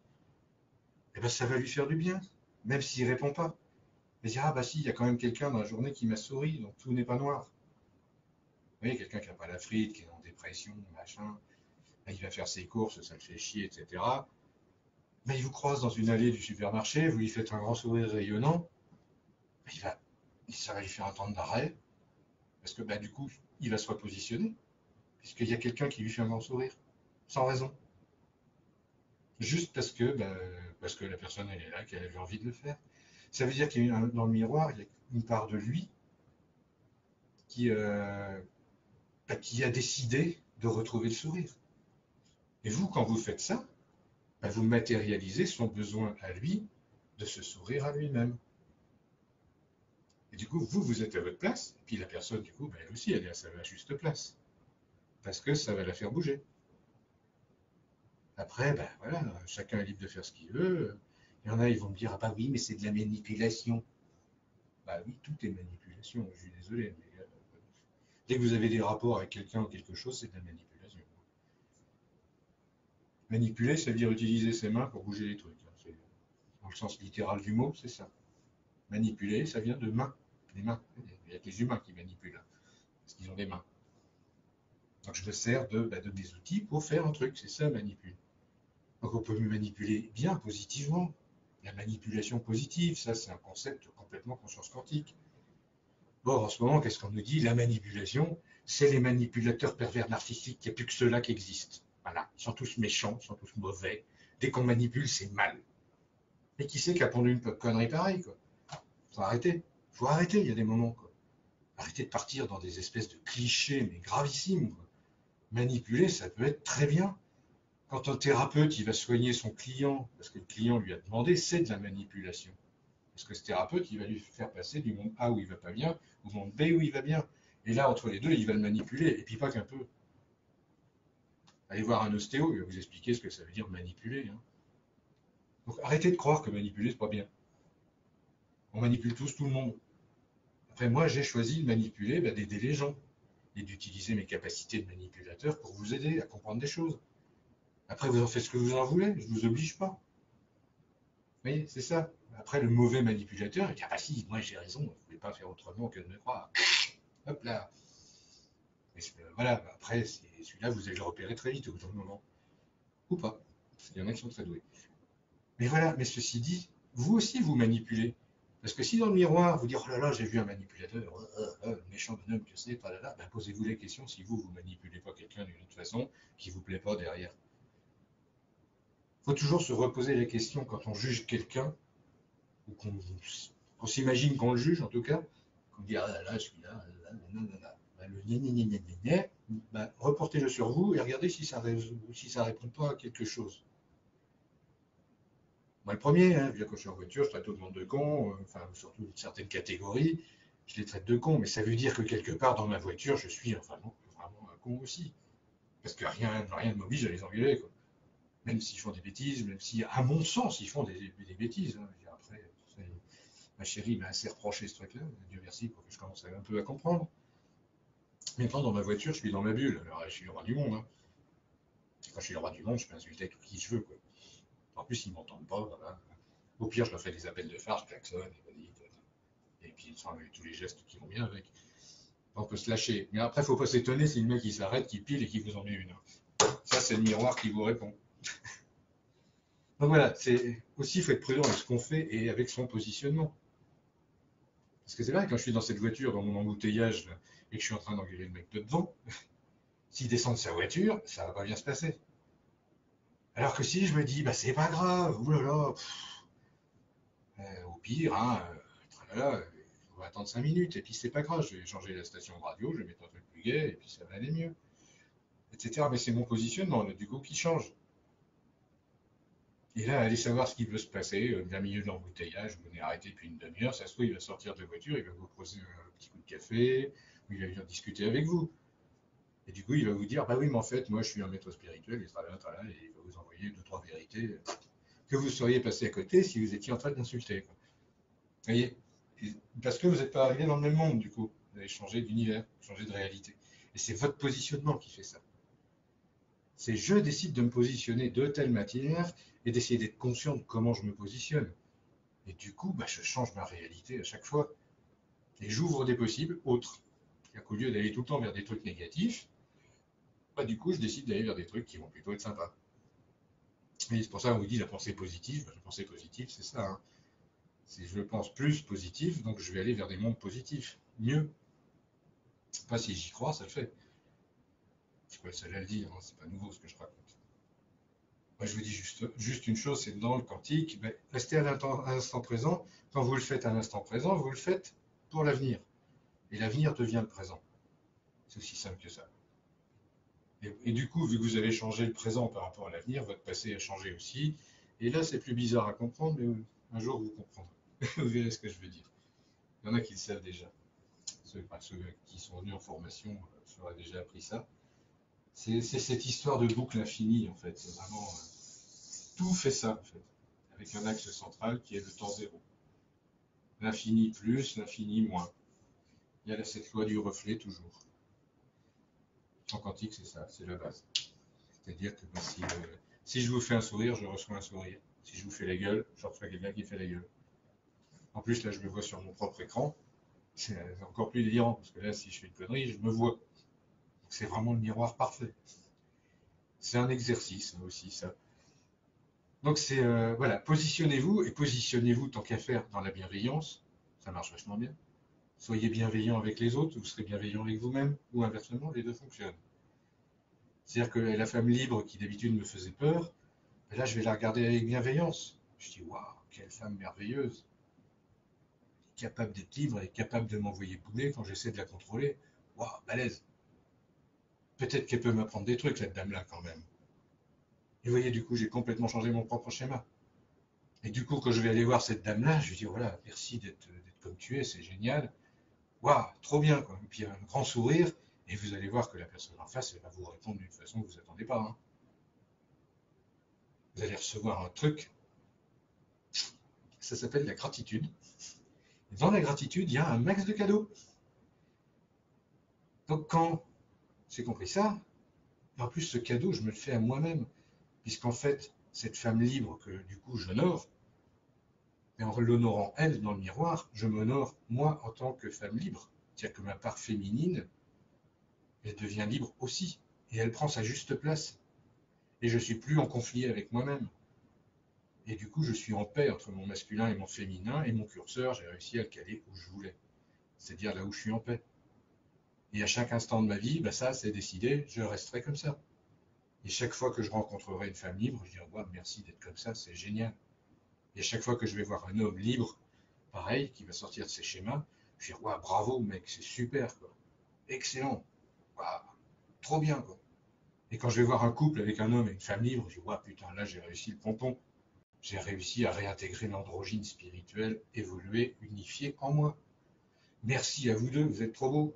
et ben ça va lui faire du bien, même s'il ne répond pas. Il va dire, ah bah si, il y a quand même quelqu'un dans la journée qui m'a souri, donc tout n'est pas noir. Vous voyez, quelqu'un qui n'a pas la frite, qui est en dépression, machin, ben, il va faire ses courses, ça le fait chier, etc. Ben, il vous croise dans une allée du supermarché, vous lui faites un grand sourire rayonnant, ben, ça va lui faire un temps d'arrêt, parce que ben, du coup, il va se repositionner, puisqu'il y a quelqu'un qui lui fait un grand sourire, sans raison. Juste parce que la personne elle est là, qu'elle avait envie de le faire. Ça veut dire qu'il y a dans le miroir, il y a une part de lui qui, qui a décidé de retrouver le sourire. Et vous, quand vous faites ça, vous matérialisez son besoin à lui de se sourire à lui-même. Et du coup, vous êtes à votre place, et puis la personne, du coup, elle aussi, elle est à sa juste place. Parce que ça va la faire bouger. Après, voilà, chacun est libre de faire ce qu'il veut. Il y en a, ils vont me dire, ah bah oui, mais c'est de la manipulation. Bah oui, tout est manipulation, je suis désolé. Mais, dès que vous avez des rapports avec quelqu'un ou quelque chose, c'est de la manipulation. Manipuler, ça veut dire utiliser ses mains pour bouger les trucs. Hein. Dans le sens littéral du mot, c'est ça. Manipuler, ça vient de main. Les mains. Il y a que les humains qui manipulent. Hein, parce qu'ils ont des mains. Donc je me sers de mes outils pour faire un truc. C'est ça, manipuler. Donc on peut me manipuler bien, positivement. La manipulation positive, ça c'est un concept complètement conscience quantique. Bon, en ce moment, qu'est-ce qu'on nous dit? La manipulation, c'est les manipulateurs pervers narcissiques, il n'y a plus que ceux-là qui existent. Voilà, ils sont tous méchants, ils sont tous mauvais. Dès qu'on manipule, c'est mal. Mais qui c'est qui a pondu une connerie pareille, quoi? Faut arrêter. Faut arrêter, il y a des moments, quoi. Arrêter de partir dans des espèces de clichés, mais gravissimes, quoi. Manipuler, ça peut être très bien. Quand un thérapeute, il va soigner son client, parce que le client lui a demandé, c'est de la manipulation. Parce que ce thérapeute, il va lui faire passer du monde A où il va pas bien, au monde B où il va bien. Et là, entre les deux, il va le manipuler. Et puis pas qu'un peu. Allez voir un ostéo, il va vous expliquer ce que ça veut dire manipuler. Hein. Donc arrêtez de croire que manipuler, c'est pas bien. On manipule tous tout le monde. Après, moi, j'ai choisi de manipuler, d'aider les gens. et d'utiliser mes capacités de manipulateur pour vous aider à comprendre des choses. Après, vous en faites ce que vous en voulez, je ne vous oblige pas. Vous voyez, c'est ça. Après, le mauvais manipulateur, il dit, ah bah si, moi j'ai raison, vous ne pouvez pas faire autrement que de me croire. Hop là. Et voilà, après, celui-là, vous allez le repérer très vite au bout d'un moment. Ou pas. Il y en a qui sont très doués. Mais voilà, mais ceci dit, vous aussi vous manipulez. Parce que si dans le miroir, vous dites, oh là là, j'ai vu un manipulateur, méchant bonhomme que c'est, pas là là, ben posez-vous les questions si vous manipulez pas quelqu'un d'une autre façon qui vous plaît pas derrière. Il faut toujours se reposer les questions quand on juge quelqu'un, ou qu'on s'imagine qu'on le juge en tout cas, qu'on dit, ah là là, celui-là, nanana. Ben, le gna, ben, reportez-le sur vous et regardez si ça répond pas à quelque chose. Moi, le premier, hein, quand je suis en voiture, je traite tout le monde de con, enfin, surtout une certaine catégorie, je les traite de cons, mais ça veut dire que quelque part dans ma voiture, je suis vraiment un con aussi. Parce que rien ne m'oblige à les engueuler, quoi. Même s'ils font des bêtises, même si, à mon sens, ils font des bêtises. Hein. Après, ma chérie m'a assez reproché ce truc-là, Dieu merci, pour que je commence un peu à comprendre. Mais quand dans ma voiture, je suis dans ma bulle, alors je suis le roi du monde. Hein. Et quand je suis le roi du monde, je peux insulter tout qui je veux, quoi. En plus, ils m'entendent pas, voilà. Au pire, je leur fais des appels de phare, je klaxonne, et puis tous les gestes qui vont bien avec. On peut se lâcher. Mais après, il ne faut pas s'étonner si le mec il s'arrête, qui pile et qui vous en met une. Ça, c'est le miroir qui vous répond. Donc voilà, aussi, il faut être prudent avec ce qu'on fait et avec son positionnement. Parce que c'est vrai, quand je suis dans cette voiture, dans mon embouteillage, là, et que je suis en train d'engueuler le mec de devant, s'il descend de sa voiture, ça va pas bien se passer. Alors que si je me dis, bah c'est pas grave, oulala, au pire, hein, on va attendre 5 minutes, et puis c'est pas grave, je vais changer la station de radio, je vais mettre un truc plus gai, et puis ça va aller mieux, etc. Mais c'est mon positionnement, là, du coup, qui change. Et là, allez savoir ce qui peut se passer, d'un milieu de l'embouteillage, vous venez arrêter depuis une demi-heure, ça se trouve, il va sortir de la voiture, il va vous poser un petit coup de café, ou il va venir discuter avec vous. Et du coup, il va vous dire, bah oui, mais en fait, moi, je suis un maître spirituel, et il va vous envoyer deux, trois vérités que vous seriez passé à côté si vous étiez en train d'insulter. Vous voyez? Parce que vous n'êtes pas arrivé dans le même monde, du coup. Vous avez changé d'univers, changé de réalité. Et c'est votre positionnement qui fait ça. C'est je décide de me positionner de telle matière et d'essayer d'être conscient de comment je me positionne. Et du coup, bah, je change ma réalité à chaque fois. Et j'ouvre des possibles autres. C'est-à-dire qu'au lieu d'aller tout le temps vers des trucs négatifs, bah, du coup, je décide d'aller vers des trucs qui vont plutôt être sympas. Et c'est pour ça qu'on vous dit la pensée positive. Bah, la pensée positive, c'est ça. Hein. Si je pense plus positif, donc je vais aller vers des mondes positifs. Mieux. Pas si j'y crois, ça le fait. Je suis pas le seul à le dire, hein, c'est pas nouveau ce que je raconte. Moi, je vous dis juste une chose, c'est dans le quantique, ben, restez à l'instant présent. Quand vous le faites à l'instant présent, vous le faites pour l'avenir. Et l'avenir devient le présent. C'est aussi simple que ça. Et du coup, vu que vous avez changé le présent par rapport à l'avenir, votre passé a changé aussi. Et là, c'est plus bizarre à comprendre, mais un jour, vous comprendrez. Vous verrez ce que je veux dire. Il y en a qui le savent déjà. Ceux qui sont venus en formation auraient déjà appris ça. C'est cette histoire de boucle infinie, en fait. C'est vraiment. Tout fait ça, en fait. Avec un axe central qui est le temps zéro. L'infini plus, l'infini moins. Il y a cette loi du reflet toujours. En quantique, c'est ça, c'est la base. C'est-à-dire que si je vous fais un sourire, je reçois un sourire. Si je vous fais la gueule, je reçois quelqu'un qui fait la gueule. En plus, là, je me vois sur mon propre écran. C'est encore plus délirant, parce que là, si je fais une connerie, je me vois. C'est vraiment le miroir parfait. C'est un exercice aussi, ça. Donc c'est voilà, positionnez-vous et positionnez-vous tant qu'à faire dans la bienveillance. Ça marche vachement bien. Soyez bienveillant avec les autres, vous serez bienveillant avec vous-même, ou inversement, les deux fonctionnent. C'est-à-dire que la femme libre qui d'habitude me faisait peur, là je vais la regarder avec bienveillance. Je dis waouh, quelle femme merveilleuse. Elle est capable d'être libre, elle est capable de m'envoyer bouler quand j'essaie de la contrôler. Waouh, balèze. Peut-être qu'elle peut m'apprendre des trucs, cette dame-là, quand même. Et vous voyez, du coup, j'ai complètement changé mon propre schéma. Et du coup, quand je vais aller voir cette dame-là, je lui dis voilà, merci d'être comme tu es, c'est génial. Waouh, trop bien, quoi. Et puis un grand sourire, et vous allez voir que la personne en face, elle va vous répondre d'une façon que vous n'attendez pas. Hein. Vous allez recevoir un truc, ça s'appelle la gratitude. Et dans la gratitude, il y a un max de cadeaux. Donc quand j'ai compris ça, et en plus ce cadeau, je me le fais à moi-même, puisqu'en fait, cette femme libre que du coup j'honore, et en l'honorant elle dans le miroir, je m'honore moi en tant que femme libre. C'est-à-dire que ma part féminine, elle devient libre aussi, et elle prend sa juste place. Et je suis plus en conflit avec moi-même. Et du coup, je suis en paix entre mon masculin et mon féminin, et mon curseur, j'ai réussi à le caler où je voulais. C'est-à-dire là où je suis en paix. Et à chaque instant de ma vie, bah ça, c'est décidé, je resterai comme ça. Et chaque fois que je rencontrerai une femme libre, je dirai, wow, merci d'être comme ça, c'est génial. Et à chaque fois que je vais voir un homme libre, pareil, qui va sortir de ses schémas, je vais dire, wow, bravo, mec, c'est super, quoi. Excellent. Wow, trop bien, quoi. Et quand je vais voir un couple avec un homme et une femme libre, je dis, wow, putain, là, j'ai réussi le pompon. J'ai réussi à réintégrer l'androgyne spirituelle, évoluer, unifié en moi. Merci à vous deux, vous êtes trop beaux.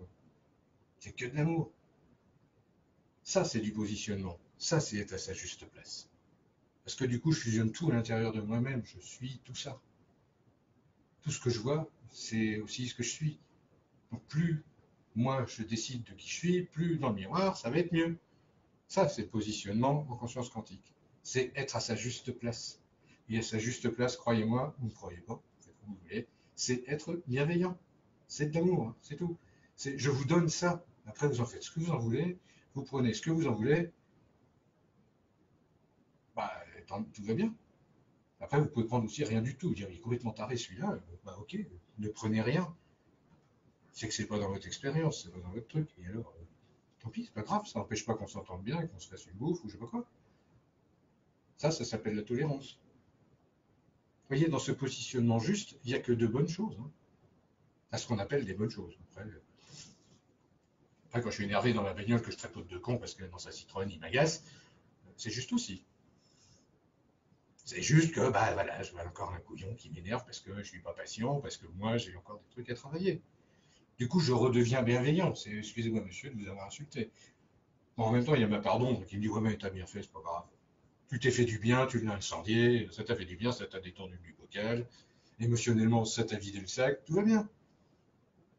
C'est que de l'amour. Ça, c'est du positionnement. Ça, c'est être à sa juste place. Parce que du coup, je fusionne tout à l'intérieur de moi-même. Je suis tout ça. Tout ce que je vois, c'est aussi ce que je suis. Donc plus moi, je décide de qui je suis, plus dans le miroir, ça va être mieux. Ça, c'est le positionnement en conscience quantique. C'est être à sa juste place. Et à sa juste place, croyez-moi, vous ne croyez pas, faites comme vous voulez, c'est être bienveillant. C'est de l'amour, hein, c'est tout. Je vous donne ça. Après, vous en faites ce que vous en voulez. Vous prenez ce que vous en voulez. Bah, tout va bien. Après, vous pouvez prendre aussi rien du tout. Dire, il est complètement taré celui-là. Bah, ok, ne prenez rien. C'est que c'est pas dans votre expérience, c'est pas dans votre truc. Et alors, tant pis, c'est pas grave. Ça n'empêche pas qu'on s'entende bien et qu'on se fasse une bouffe ou je sais pas quoi. Ça s'appelle la tolérance. Vous voyez, dans ce positionnement juste, il n'y a que de bonnes choses. Hein. À ce qu'on appelle des bonnes choses. Après, quand je suis énervé dans la bagnole, que je traite de con parce que dans sa Citroën, il m'agace, c'est juste aussi. C'est juste que, bah voilà, je vois encore un couillon qui m'énerve parce que je suis pas patient, parce que moi, j'ai encore des trucs à travailler. Du coup, je redeviens bienveillant. C'est, excusez-moi, monsieur, de vous avoir insulté. Bon, en même temps, il y a ma pardon qui me dit, ouais, mais t'as bien fait, c'est pas grave. Tu t'es fait du bien, tu l'as incendié, ça t'a fait du bien, ça t'a détendu du bocal. Émotionnellement, ça t'a vidé le sac, tout va bien.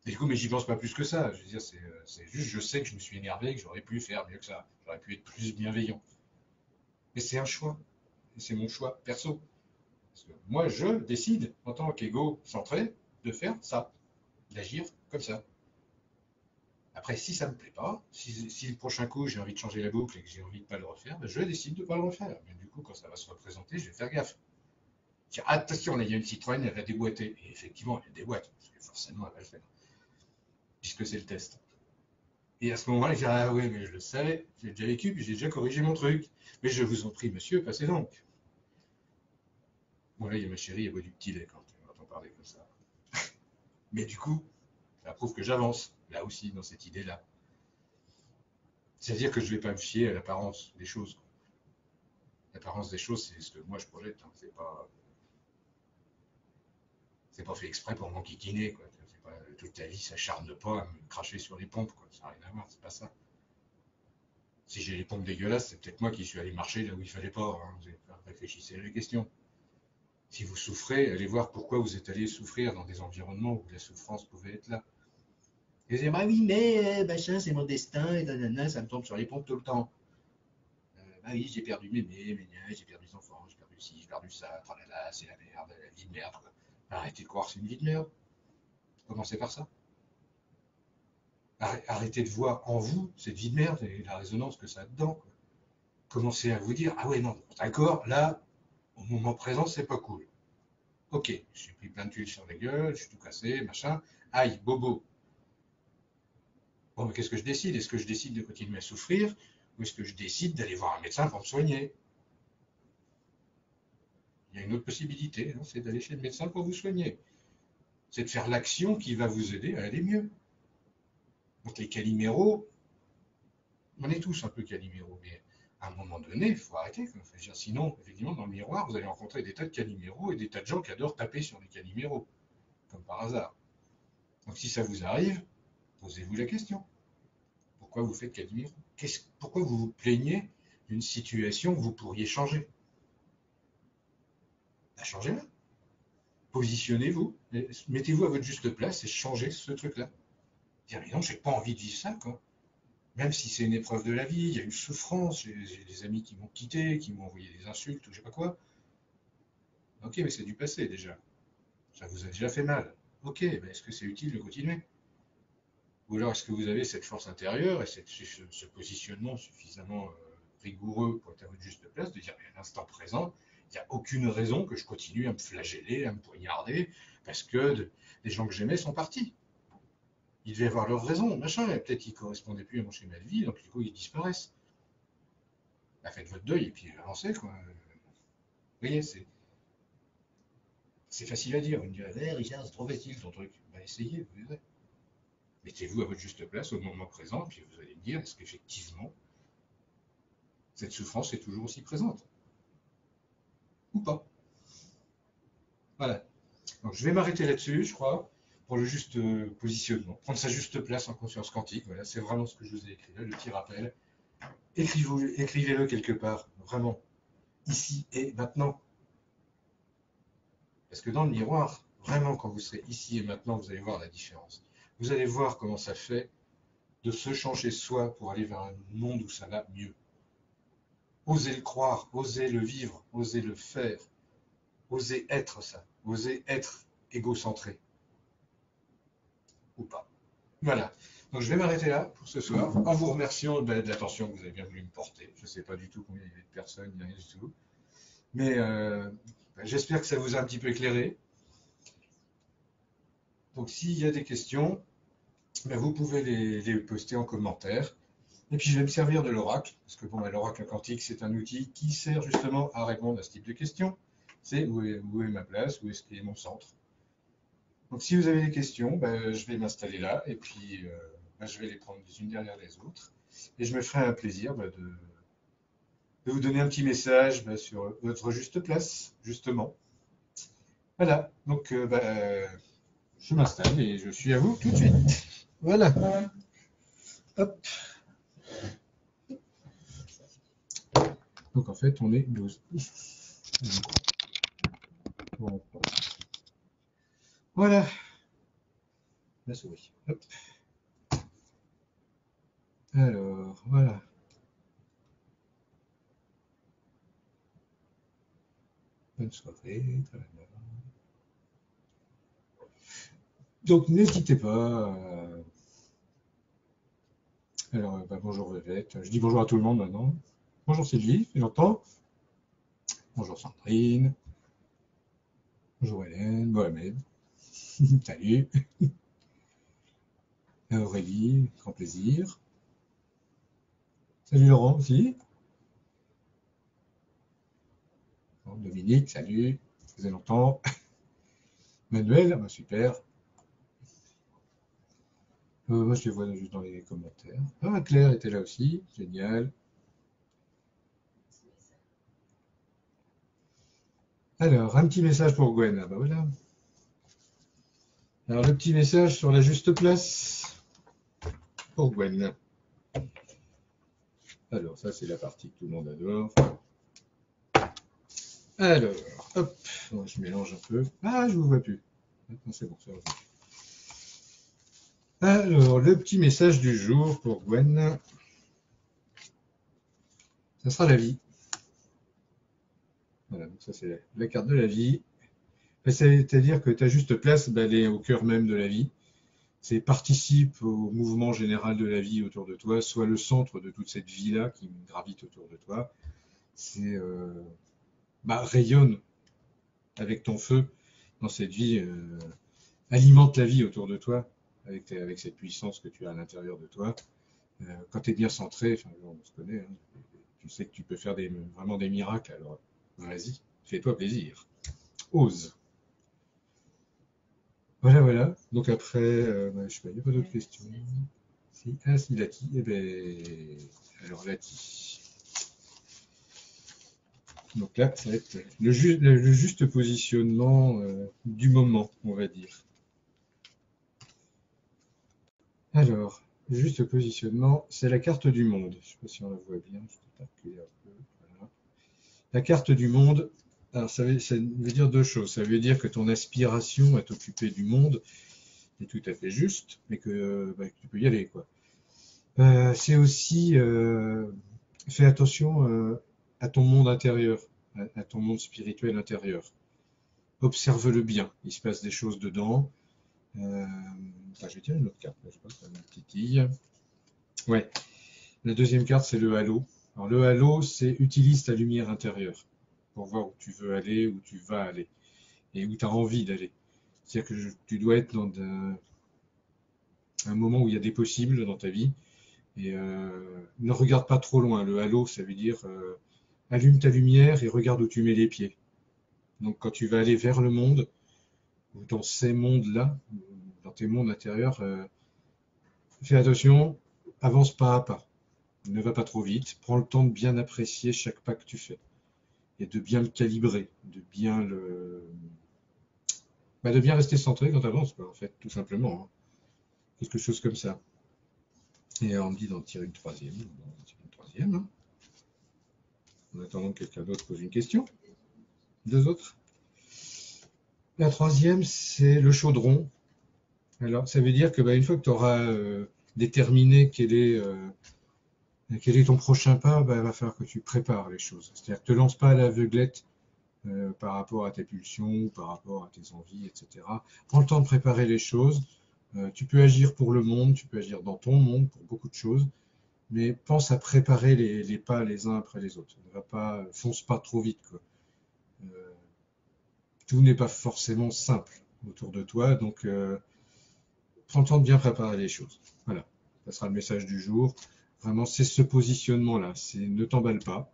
Et du coup, mais j'y pense pas plus que ça. Je veux dire, c'est juste, je sais que je me suis énervé, que j'aurais pu faire mieux que ça. J'aurais pu être plus bienveillant. Mais c'est un choix. Et c'est mon choix perso. Parce que moi, je décide, en tant qu'ego centré, de faire ça. D'agir comme ça. Après, si ça me plaît pas, si le prochain coup, j'ai envie de changer la boucle et que j'ai envie de pas le refaire, ben, je décide de pas le refaire. Mais du coup, quand ça va se représenter, je vais faire gaffe. Tiens, attention, là, il y a une Citroën, elle va déboîter. Et effectivement, elle déboîte. Parce que forcément, elle va le faire. Puisque c'est le test. Et à ce moment-là, je dis, ah oui, mais je le savais, j'ai déjà vécu, puis j'ai déjà corrigé mon truc. Mais je vous en prie, monsieur, passez donc. Bon, là, il y a ma chérie, elle boit du petit lait quand on entend parler comme ça. Mais du coup, ça prouve que j'avance, là aussi, dans cette idée-là. C'est-à-dire que je ne vais pas me fier à l'apparence des choses. L'apparence des choses, c'est ce que moi je projette. Hein. C'est pas fait exprès pour m'enquiquiner. Quoi. Pas, toute ta vie s'acharne pas à me cracher sur les pompes. Quoi. Ça n'a rien à voir, c'est pas ça. Si j'ai les pompes dégueulasses, c'est peut-être moi qui suis allé marcher là où il fallait pas. Hein. Réfléchissez à la question. Si vous souffrez, allez voir pourquoi vous êtes allé souffrir dans des environnements où la souffrance pouvait être là. Et vous dites, ah oui, mais machin, c'est mon destin, et nanana, ça me tombe sur les pompes tout le temps. Bah oui, j'ai perdu mes j'ai perdu des enfants, j'ai perdu ci, j'ai perdu ça, tralala, c'est la merde, la vie de merde. Quoi. Arrêtez de croire que c'est une vie de merde. Commencez par ça. Arrêtez de voir en vous cette vie de merde et la résonance que ça a dedans. Quoi. Commencez à vous dire, ah ouais, non, d'accord, là, au moment présent, c'est pas cool. Ok, j'ai pris plein de tuiles sur la gueule, je suis tout cassé, machin. Aïe, bobo. Bon, mais qu'est-ce que je décide? Est-ce que je décide de continuer à souffrir ou est-ce que je décide d'aller voir un médecin pour me soigner? Il y a une autre possibilité, hein, c'est d'aller chez le médecin pour vous soigner. C'est de faire l'action qui va vous aider à aller mieux. Donc les caliméros, on est tous un peu caliméros, mais à un moment donné, il faut arrêter. Quoi. Enfin, sinon, effectivement, dans le miroir, vous allez rencontrer des tas de caliméros et des tas de gens qui adorent taper sur les caliméros, comme par hasard. Donc si ça vous arrive, posez-vous la question. Pourquoi vous faites calimero? Pourquoi vous vous plaignez d'une situation que vous pourriez changer? Bah, changez-la. Positionnez-vous, mettez-vous à votre juste place et changez ce truc-là. Dire, mais non, j'ai pas envie de vivre ça, quoi. Même si c'est une épreuve de la vie, il y a une souffrance, j'ai des amis qui m'ont quitté, qui m'ont envoyé des insultes, ou je sais pas quoi. Ok, mais c'est du passé déjà. Ça vous a déjà fait mal. Ok, mais est-ce que c'est utile de continuer? Ou alors est-ce que vous avez cette force intérieure et ce positionnement suffisamment rigoureux pour être à votre juste place, de dire, mais à l'instant présent, il n'y a aucune raison que je continue à me flageller, à me poignarder, parce que les gens que j'aimais sont partis. Ils devaient avoir leurs raisons, machin, et peut-être qu'ils ne correspondaient plus à mon schéma de vie, donc du coup ils disparaissent. Bah, faites votre deuil et puis avancez, quoi. Vous voyez, c'est facile à dire. Vous me direz, hey, Richard, c'est trop facile ton truc. Bah, essayez, vous verrez. Mettez-vous à votre juste place au moment présent, puis vous allez me dire, est-ce qu'effectivement, cette souffrance est toujours aussi présente? Ou pas? Voilà. Donc je vais m'arrêter là-dessus, je crois, pour le juste positionnement. Prendre sa juste place en conscience quantique. Voilà, c'est vraiment ce que je vous ai écrit là, le petit rappel. Écrivez-le quelque part, vraiment, ici et maintenant. Parce que dans le miroir, vraiment, quand vous serez ici et maintenant, vous allez voir la différence. Vous allez voir comment ça fait de se changer soi pour aller vers un monde où ça va mieux. Osez le croire, osez le vivre, osez le faire, osez être ça, osez être égocentré ou pas. Voilà. Donc je vais m'arrêter là pour ce soir, en vous remerciant de l'attention que vous avez bien voulu me porter. Je ne sais pas du tout combien il y avait de personnes, ni rien du tout. Mais j'espère que ça vous a un petit peu éclairé. Donc s'il y a des questions, ben, vous pouvez les poster en commentaire. Et puis je vais me servir de l'oracle, parce que bon, ben, l'oracle quantique, c'est un outil qui sert justement à répondre à ce type de questions. C'est où est ma place, où est-ce qu'est mon centre. Donc si vous avez des questions, ben, je vais m'installer là, et puis ben, je vais les prendre les unes derrière les autres. Et je me ferai un plaisir ben, de vous donner un petit message ben, sur votre juste place, justement. Voilà, donc ben, je m'installe et je suis à vous tout de suite. Voilà. Hop. Donc en fait, on est 12. Voilà. La souris. Hop. Alors, voilà. Bonne soirée. Donc n'hésitez pas. Alors, bah, bonjour Vivette. Je dis bonjour à tout le monde maintenant. Bonjour Sylvie, j'entends. Bonjour Sandrine. Bonjour Hélène, Mohamed. Salut. Aurélie, grand plaisir. Salut Laurent aussi. Dominique, salut. Ça faisait longtemps. Manuel, bah, super. Moi, je les vois juste dans les commentaires. Ah, Claire était là aussi. Génial. Alors, un petit message pour Gwen. Ah, bah voilà. Alors, le petit message sur la juste place pour Gwen. Alors, ça, c'est la partie que tout le monde adore. Alors, hop, je mélange un peu. Ah, je vous vois plus. Maintenant, c'est bon, ça va. Alors, le petit message du jour pour Gwen. Ça sera la vie. Voilà, donc ça, c'est la carte de la vie. C'est-à-dire que ta juste place, bah, elle est au cœur même de la vie. C'est participe au mouvement général de la vie autour de toi, soit le centre de toute cette vie-là qui gravite autour de toi. C'est bah, rayonne avec ton feu dans cette vie, alimente la vie autour de toi avec cette puissance que tu as à l'intérieur de toi. Quand tu es bien centré, enfin, on se connaît, hein, tu sais que tu peux faire vraiment des miracles, alors vas-y, fais-toi plaisir. Ose. Voilà, voilà. Donc après, bah, je sais pas, il n'y a pas d'autres questions. Si, ah si, Lati, eh ben, alors Lati. Donc là, ça va être le juste positionnement du moment, on va dire. Alors, le juste positionnement, c'est la carte du monde. Je ne sais pas si on la voit bien, je peux appuyer un peu. Voilà. La carte du monde, alors ça veut dire deux choses. Ça veut dire que ton aspiration à t'occuper du monde, est tout à fait juste, mais que tu peux y aller, quoi. C'est aussi fais attention à ton monde intérieur, à ton monde spirituel intérieur. Observe-le bien. Il se passe des choses dedans. Je vais tirer une autre carte. Je pense que ça me titille. Ouais. La deuxième carte, c'est le halo. Alors le halo, c'est utilise ta lumière intérieure pour voir où tu veux aller, où tu vas aller et où tu as envie d'aller. C'est-à-dire que tu dois être dans un moment où il y a des possibles dans ta vie. Et ne regarde pas trop loin. Le halo, ça veut dire allume ta lumière et regarde où tu mets les pieds. Donc quand tu vas aller vers le monde, ou dans ces mondes-là, dans tes mondes intérieurs, fais attention, avance pas à pas. Ne va pas trop vite. Prends le temps de bien apprécier chaque pas que tu fais et de bien le calibrer, de bien rester centré quand tu avances, en fait, tout simplement. Hein. Quelque chose comme ça. Et on me dit d'en tirer une troisième. On va tirer une troisième. Hein. En attendant que quelqu'un d'autre pose une question. Deux autres. La troisième, c'est le chaudron. Alors, ça veut dire que une fois que tu auras déterminé quel est ton prochain pas, il va falloir que tu prépares les choses. C'est-à-dire que ne te lance pas à l'aveuglette par rapport à tes pulsions, par rapport à tes envies, etc. Prends le temps de préparer les choses. Tu peux agir pour le monde, tu peux agir dans ton monde pour beaucoup de choses, mais pense à préparer les pas les uns après les autres. Ne va pas, fonce pas trop vite, quoi. Tout n'est pas forcément simple autour de toi, donc prends le temps de bien préparer les choses. Voilà, ça sera le message du jour. Vraiment, c'est ce positionnement-là. C'est ne t'emballe pas,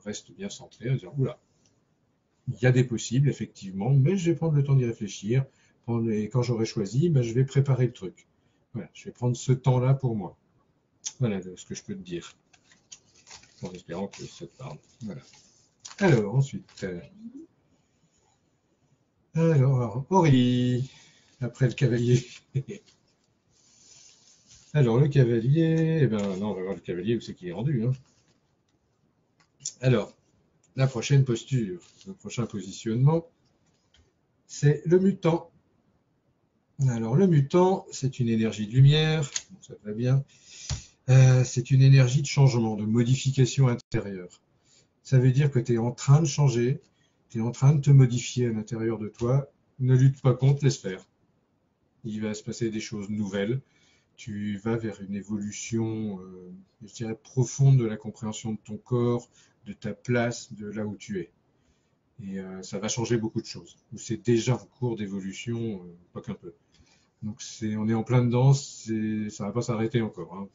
reste bien centré, à dire oula, il y a des possibles, effectivement, mais je vais prendre le temps d'y réfléchir. Et quand j'aurai choisi, je vais préparer le truc. Voilà, je vais prendre ce temps-là pour moi. Voilà ce que je peux te dire. En espérant que ça te parle. Voilà. Alors, ensuite. Alors, Aurélie, après le cavalier. Alors, le cavalier, non, on va voir le cavalier où c'est qu'il est rendu. Hein. Alors, la prochaine posture, le prochain positionnement, c'est le mutant. Alors, le mutant, c'est une énergie de lumière, ça va bien. C'est une énergie de changement, de modification intérieure. Ça veut dire que tu es en train de changer, tu es en train de te modifier à l'intérieur de toi. Ne lutte pas contre, laisse faire. Il va se passer des choses nouvelles. Tu vas vers une évolution, je dirais, profonde de la compréhension de ton corps, de ta place, de là où tu es. Et ça va changer beaucoup de choses. C'est déjà en cours d'évolution, pas qu'un peu. Donc on est en plein dedans, ça va pas s'arrêter encore. Hein.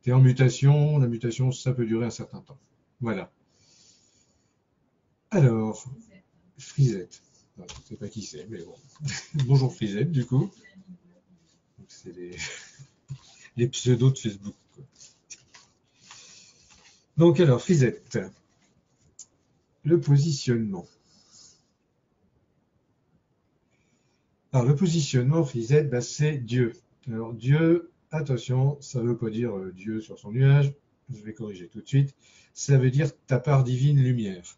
T'es en mutation, la mutation, ça peut durer un certain temps. Voilà. Alors, Frisette. Je ne sais pas qui c'est, mais bon. Bonjour Frisette, du coup. C'est les pseudos de Facebook. Quoi. Donc alors, Frisette. Le positionnement. Alors, le positionnement, Frisette, c'est Dieu. Alors, Dieu, attention, ça ne veut pas dire Dieu sur son nuage. Je vais corriger tout de suite. Ça veut dire ta part divine lumière.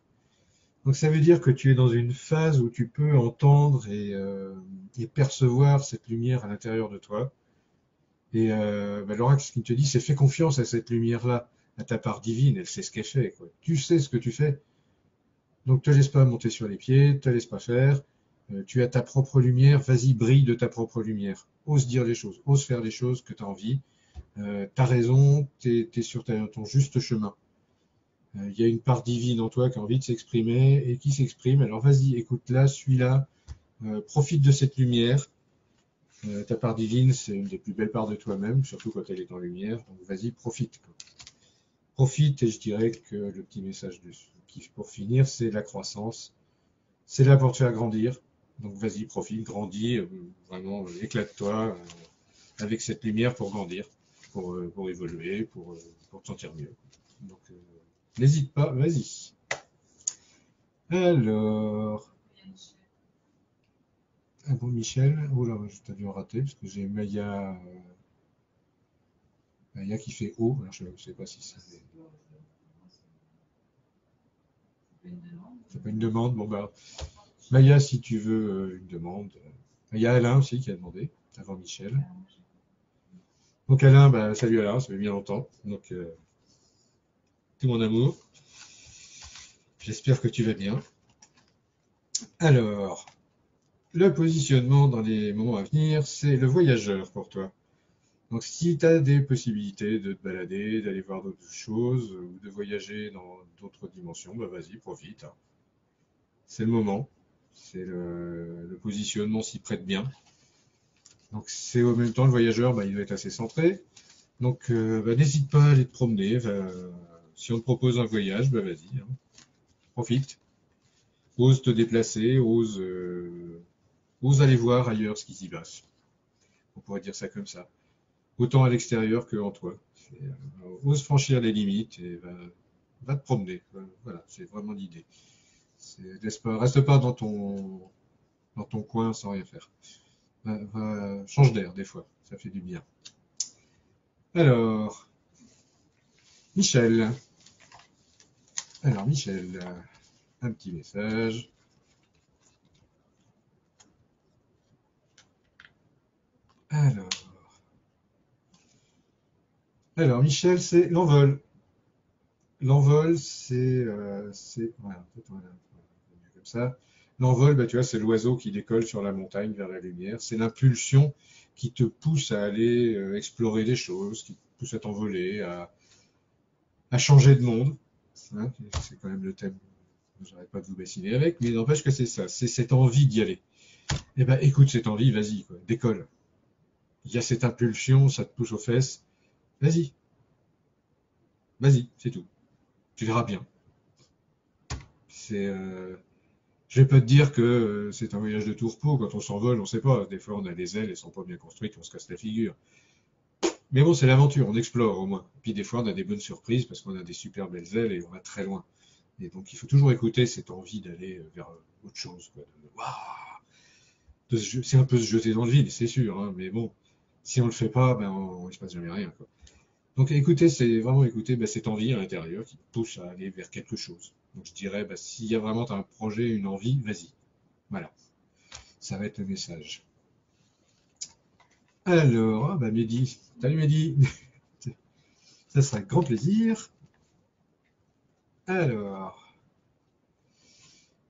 Donc ça veut dire que tu es dans une phase où tu peux entendre et percevoir cette lumière à l'intérieur de toi. Et l'oracle, ce qu'il te dit, c'est fais confiance à cette lumière-là, à ta part divine, elle sait ce qu'elle fait. Quoi. Tu sais ce que tu fais. Donc te laisse pas monter sur les pieds, te laisse pas faire. Tu as ta propre lumière, vas-y, brille de ta propre lumière. Ose dire les choses, ose faire les choses que tu as envie. T'as raison, t'es sur ton juste chemin. Il y a une part divine en toi qui a envie de s'exprimer et qui s'exprime. Alors vas-y, écoute-la, suis-la, profite de cette lumière. Ta part divine, c'est une des plus belles parts de toi-même, surtout quand elle est en lumière. Donc vas-y, profite. Quoi. Profite, et je dirais que le petit message pour finir, c'est la croissance. C'est là pour te faire grandir. Donc vas-y, profite, grandis, vraiment éclate-toi avec cette lumière pour grandir, pour évoluer, pour te sentir mieux. Donc n'hésite pas, vas-y. Alors, ah bon, Michel, oh là, je t'ai dû en rater parce que j'ai Maya qui fait O. Alors, je ne sais pas si c'est pas une demande. Bon, Maya, si tu veux une demande, Il y a Alain aussi qui a demandé, avant Michel. Donc Alain, bah, salut Alain, ça fait bien longtemps. Donc tout mon amour. J'espère que tu vas bien. Alors, le positionnement dans les moments à venir, c'est le voyageur pour toi. Donc si tu as des possibilités de te balader, d'aller voir d'autres choses, ou de voyager dans d'autres dimensions, bah vas-y, profite. C'est le moment. C'est le positionnement s'y prête bien. Donc c'est au même temps le voyageur, bah, il doit être assez centré. Donc bah, n'hésite pas à aller te promener. Si on te propose un voyage, bah vas-y, hein, profite. Ose te déplacer, ose aller voir ailleurs ce qui s'y passe. On pourrait dire ça comme ça. Autant à l'extérieur qu'en toi. Ose franchir les limites et va te promener. Voilà, c'est vraiment l'idée. Reste pas dans ton coin sans rien faire. Change d'air des fois, ça fait du bien. Alors, Michel. Alors, Michel, un petit message. Alors, Michel, c'est l'envol. L'envol, voilà, voilà, comme ça. L'envol, bah, tu vois, c'est l'oiseau qui décolle sur la montagne vers la lumière. C'est l'impulsion qui te pousse à aller explorer des choses, qui te pousse à t'envoler, à changer de monde. Hein, c'est quand même le thème. J'arrête pas de vous bassiner avec, mais n'empêche que c'est ça, c'est cette envie d'y aller. Eh ben, écoute cette envie, vas-y, quoi, décolle. Il y a cette impulsion, ça te pousse aux fesses. Vas-y, vas-y, c'est tout. Tu verras bien. C'est, je vais pas te dire que c'est un voyage de tout repos. Quand on s'envole, on sait pas. Des fois, on a des ailes, elles sont pas bien construites, on se casse la figure. Mais bon, c'est l'aventure, on explore au moins. Puis des fois, on a des bonnes surprises parce qu'on a des super belles ailes et on va très loin. Et donc, il faut toujours écouter cette envie d'aller vers autre chose, quoi. C'est un peu se jeter dans le vide, c'est sûr, hein, mais bon, si on le fait pas, ben, il se passe jamais rien, quoi. Donc écoutez, c'est vraiment écouter bah, cette envie à l'intérieur qui te pousse à aller vers quelque chose. Donc je dirais, bah, s'il y a vraiment un projet, une envie, vas-y. Voilà, ça va être le message. Alors, ah, bah Mehdi, salut Mehdi, ça sera avec grand plaisir. Alors,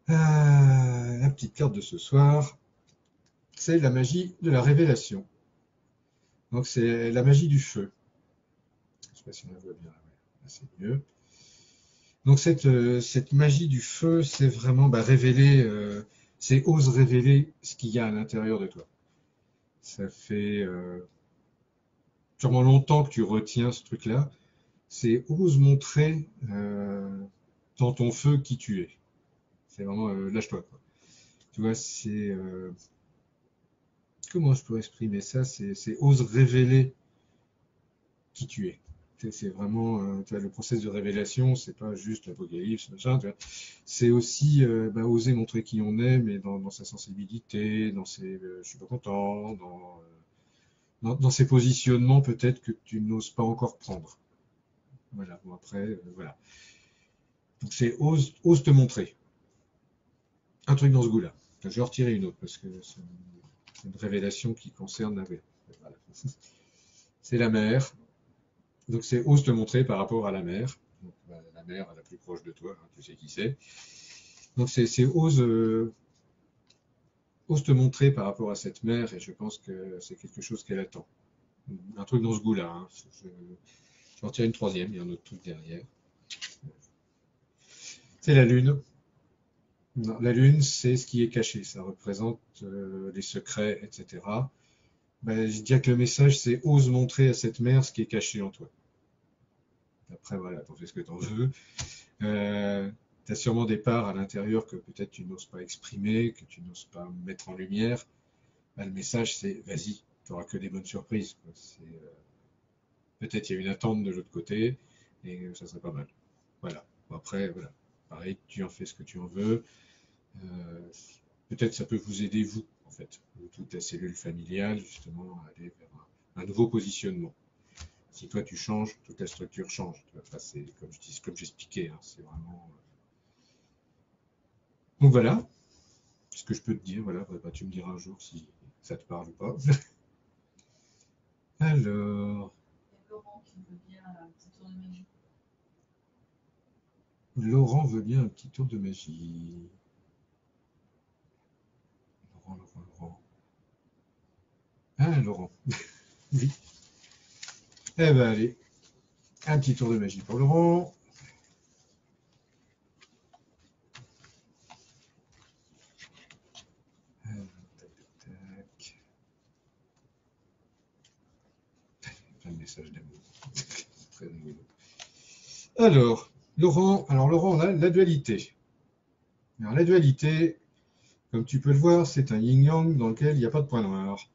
la petite carte de ce soir, c'est la magie de la révélation. Donc c'est la magie du feu. Je ne sais pas si on la voit bien, ouais. C'est mieux. Donc cette magie du feu, c'est vraiment bah, révéler, c'est ose révéler ce qu'il y a à l'intérieur de toi. Ça fait sûrement longtemps que tu retiens ce truc-là. C'est ose montrer dans ton feu qui tu es. C'est vraiment lâche-toi, quoi. Tu vois, c'est comment je pourrais exprimer ça? C'est ose révéler qui tu es. C'est vraiment tu vois, le process de révélation, c'est pas juste l'apocalypse, machin, tu vois. C'est aussi bah, oser montrer qui on est, mais dans sa sensibilité, dans ses je suis pas content, dans ses positionnements peut-être que tu n'oses pas encore prendre. Voilà, bon après, voilà. Donc c'est ose te montrer. Un truc dans ce goût-là. Je vais en retirer une autre parce que c'est une révélation qui concerne la voilà. C'est la mer. Donc c'est ose te montrer par rapport à la mer. Donc, bah, la mer la plus proche de toi, hein, tu sais qui c'est. Donc c'est ose te montrer par rapport à cette mer et je pense que c'est quelque chose qu'elle attend. Un truc dans ce goût-là. Hein. J'en tire une troisième, il y a un autre truc derrière. C'est la lune. Non, la lune, c'est ce qui est caché. Ça représente les secrets, etc. Ben, je dirais que le message, c'est ose montrer à cette mer ce qui est caché en toi. Après, voilà, t'en fais ce que t'en veux. Tu as sûrement des parts à l'intérieur que peut-être tu n'oses pas exprimer, que tu n'oses pas mettre en lumière. Ben, le message, c'est vas-y, tu n'auras que des bonnes surprises. Peut-être il y a une attente de l'autre côté et ça serait pas mal. Voilà. Bon, après, voilà. Pareil, tu en fais ce que tu en veux. Euh, Peut-être ça peut vous aider, vous, en fait, toute ta cellule familiale, justement, à aller vers un nouveau positionnement. Si toi tu changes, toute la structure change. Enfin, c'est comme j'expliquais, hein, c'est vraiment. Donc voilà, ce que je peux te dire. Voilà, bah, tu me diras un jour si Ça te parle ou pas? Alors, Laurent qui veut bien un petit tour de magie. Laurent veut bien un petit tour de magie. Laurent. Ah, Laurent. Oui. Eh ben allez, un petit tour de magie pour Laurent. Tac. Plein de messages d'amour. Très rigolo. Alors, Laurent, on a la dualité. Alors, la dualité, comme tu peux le voir, c'est un yin-yang dans lequel il n'y a pas de point noir.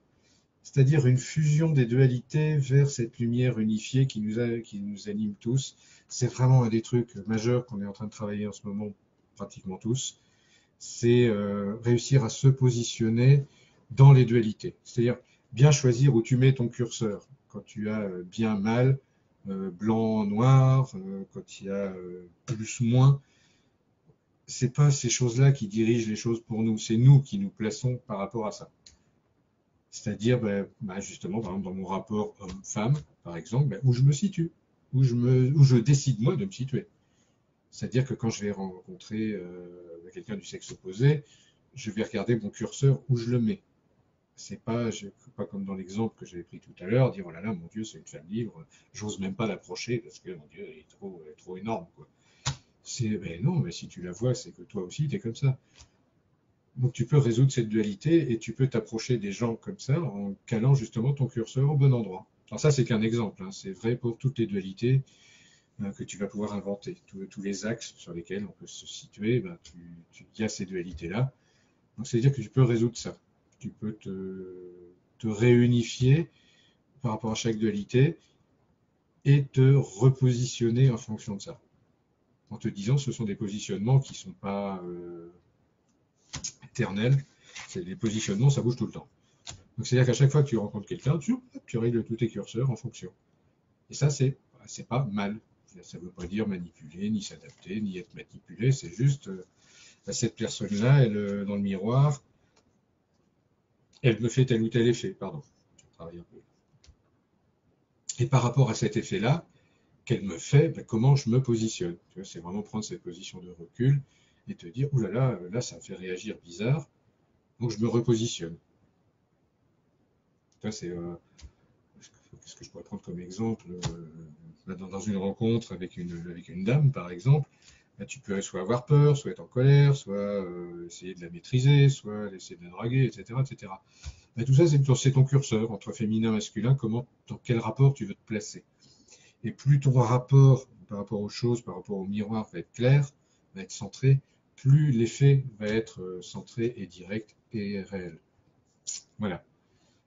C'est-à-dire une fusion des dualités vers cette lumière unifiée qui nous anime tous. C'est vraiment un des trucs majeurs qu'on est en train de travailler en ce moment, pratiquement tous. C'est réussir à se positionner dans les dualités. C'est-à-dire bien choisir où tu mets ton curseur. Quand tu as bien mal, blanc, noir, quand il y a plus, moins, c'est pas ces choses-là qui dirigent les choses pour nous, c'est nous qui nous plaçons par rapport à ça. C'est-à-dire, justement, par exemple, dans mon rapport homme-femme, par exemple, où je me situe, où je décide moi de me situer. C'est-à-dire que quand je vais rencontrer quelqu'un du sexe opposé, je vais regarder mon curseur où je le mets. C'est pas, pas comme dans l'exemple que j'avais pris tout à l'heure, dire oh là là, mon Dieu, c'est une femme libre, j'ose même pas l'approcher parce que mon Dieu, elle est trop énorme, quoi. Ben non, mais si tu la vois, c'est que toi aussi, tu es comme ça. Donc tu peux résoudre cette dualité et tu peux t'approcher des gens comme ça en calant justement ton curseur au bon endroit. Alors ça, c'est qu'un exemple, hein. C'est vrai pour toutes les dualités que tu vas pouvoir inventer. Tous les axes sur lesquels on peut se situer, il y a ces dualités-là. Donc c'est-à-dire que tu peux résoudre ça. Tu peux te réunifier par rapport à chaque dualité et te repositionner en fonction de ça. En te disant ce sont des positionnements qui ne sont pas éternels. C'est des positionnements, ça bouge tout le temps. Donc c'est-à-dire qu'à chaque fois que tu rencontres quelqu'un, tu règles tous tes curseurs en fonction. Et ça, c'est pas mal. Ça ne veut pas dire manipuler, ni s'adapter, ni être manipulé. C'est juste, cette personne-là, elle, dans le miroir, elle me fait tel ou tel effet. Pardon, je travaille un peu. Et par rapport à cet effet-là, qu'elle me fait, comment je me positionne. C'est vraiment prendre cette position de recul et te dire, ouh là, ça me fait réagir bizarre, donc je me repositionne. C'est qu'est-ce que je pourrais prendre comme exemple dans une rencontre avec une dame, par exemple, tu peux soit avoir peur, soit être en colère, soit essayer de la maîtriser, soit essayer de la draguer, etc. etc. Tout ça, c'est ton curseur entre féminin et masculin, dans quel rapport tu veux te placer. Et plus ton rapport par rapport aux choses, par rapport au miroir va être clair, va être centré, plus l'effet va être centré et direct et réel. Voilà.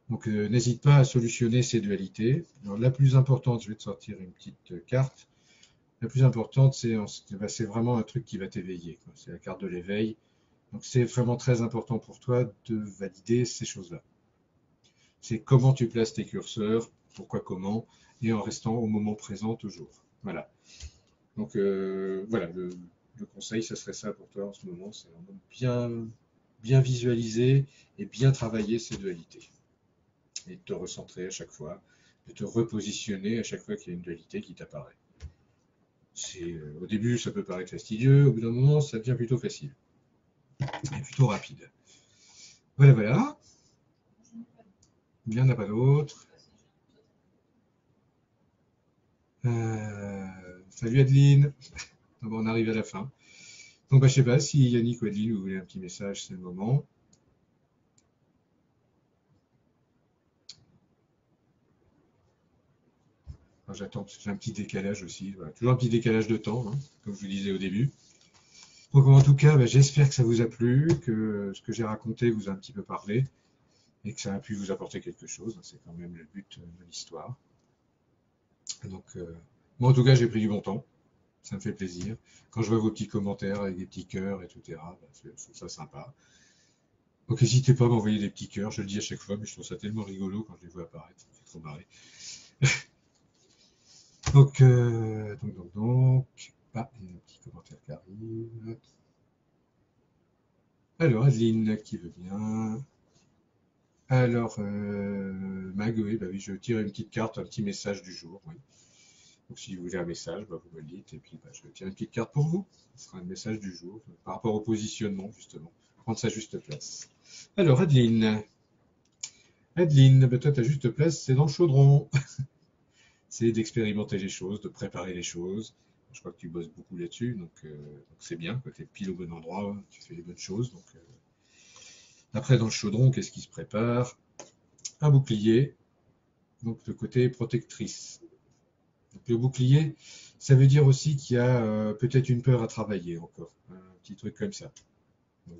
Donc n'hésite pas à solutionner ces dualités. Alors, la plus importante, je vais te sortir une petite carte. La plus importante, c'est vraiment un truc qui va t'éveiller. C'est la carte de l'éveil. Donc c'est vraiment très important pour toi de valider ces choses-là. C'est comment tu places tes curseurs, pourquoi, comment, et en restant au moment présent toujours. Voilà. Donc voilà, le conseil, ce serait ça pour toi en ce moment, c'est vraiment bien visualiser et bien travailler ces dualités. Et de te recentrer à chaque fois, de te repositionner à chaque fois qu'il y a une dualité qui t'apparaît. Au début, ça peut paraître fastidieux, au bout d'un moment, ça devient plutôt facile et plutôt rapide. Voilà. Il n'y en a pas d'autre. Salut Adeline. On arrive à la fin. Donc, je sais pas si Yannick ou Adeline, vous voulez un petit message, c'est le moment. Enfin, j'attends, parce que j'ai un petit décalage aussi. Voilà. Toujours un petit décalage de temps, hein, comme je vous disais au début. Donc, en tout cas, j'espère que ça vous a plu, que ce que j'ai raconté vous a un petit peu parlé, et que ça a pu vous apporter quelque chose. C'est quand même le but de l'histoire. Donc, moi, en tout cas, j'ai pris du bon temps. Ça me fait plaisir. Quand je vois vos petits commentaires avec des petits cœurs, etc., je trouve ça sympa. Donc n'hésitez pas à m'envoyer des petits cœurs, je le dis à chaque fois, mais je trouve ça tellement rigolo quand je les vois apparaître, ça me fait trop marrer. Donc, il y a un petit commentaire qui arrive. Alors, Adeline qui veut bien. Alors, Mag, oui, bah oui, je tire une petite carte, un petit message du jour. Oui. Donc, si vous voulez un message, bah, vous me le dites. Et puis, bah, je tire une petite carte pour vous. Ce sera un message du jour par rapport au positionnement, justement. Prendre sa juste place. Alors, Adeline. Adeline, bah, toi, ta juste place, c'est dans le chaudron. C'est d'expérimenter les choses, de préparer les choses. Je crois que tu bosses beaucoup là-dessus, donc c'est bien. Tu es pile au bon endroit, tu fais les bonnes choses. Donc, après, dans le chaudron, qu'est-ce qui se prépare? Un bouclier, donc le côté protectrice. Donc, le bouclier, ça veut dire aussi qu'il y a peut-être une peur à travailler encore, un petit truc comme ça.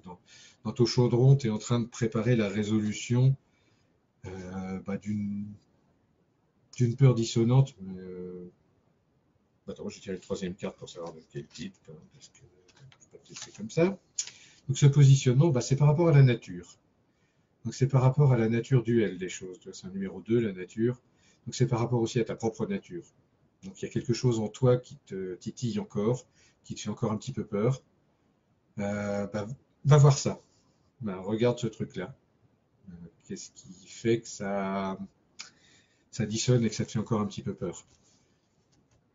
Donc, dans ton chaudron, tu es en train de préparer la résolution bah, d'une peur dissonante. Attends, je vais tirer une troisième carte pour savoir de quel type, hein, parce que je ne peux pas te laisser comme ça. Donc ce positionnement, bah, c'est par rapport à la nature. Donc c'est par rapport à la nature duelle des choses. C'est un numéro 2, la nature. Donc c'est par rapport aussi à ta propre nature. Donc il y a quelque chose en toi qui te titille encore, qui te fait encore un petit peu peur. Bah, va voir ça. Bah, regarde ce truc-là. Qu'est-ce qui fait que ça dissonne et que ça te fait encore un petit peu peur?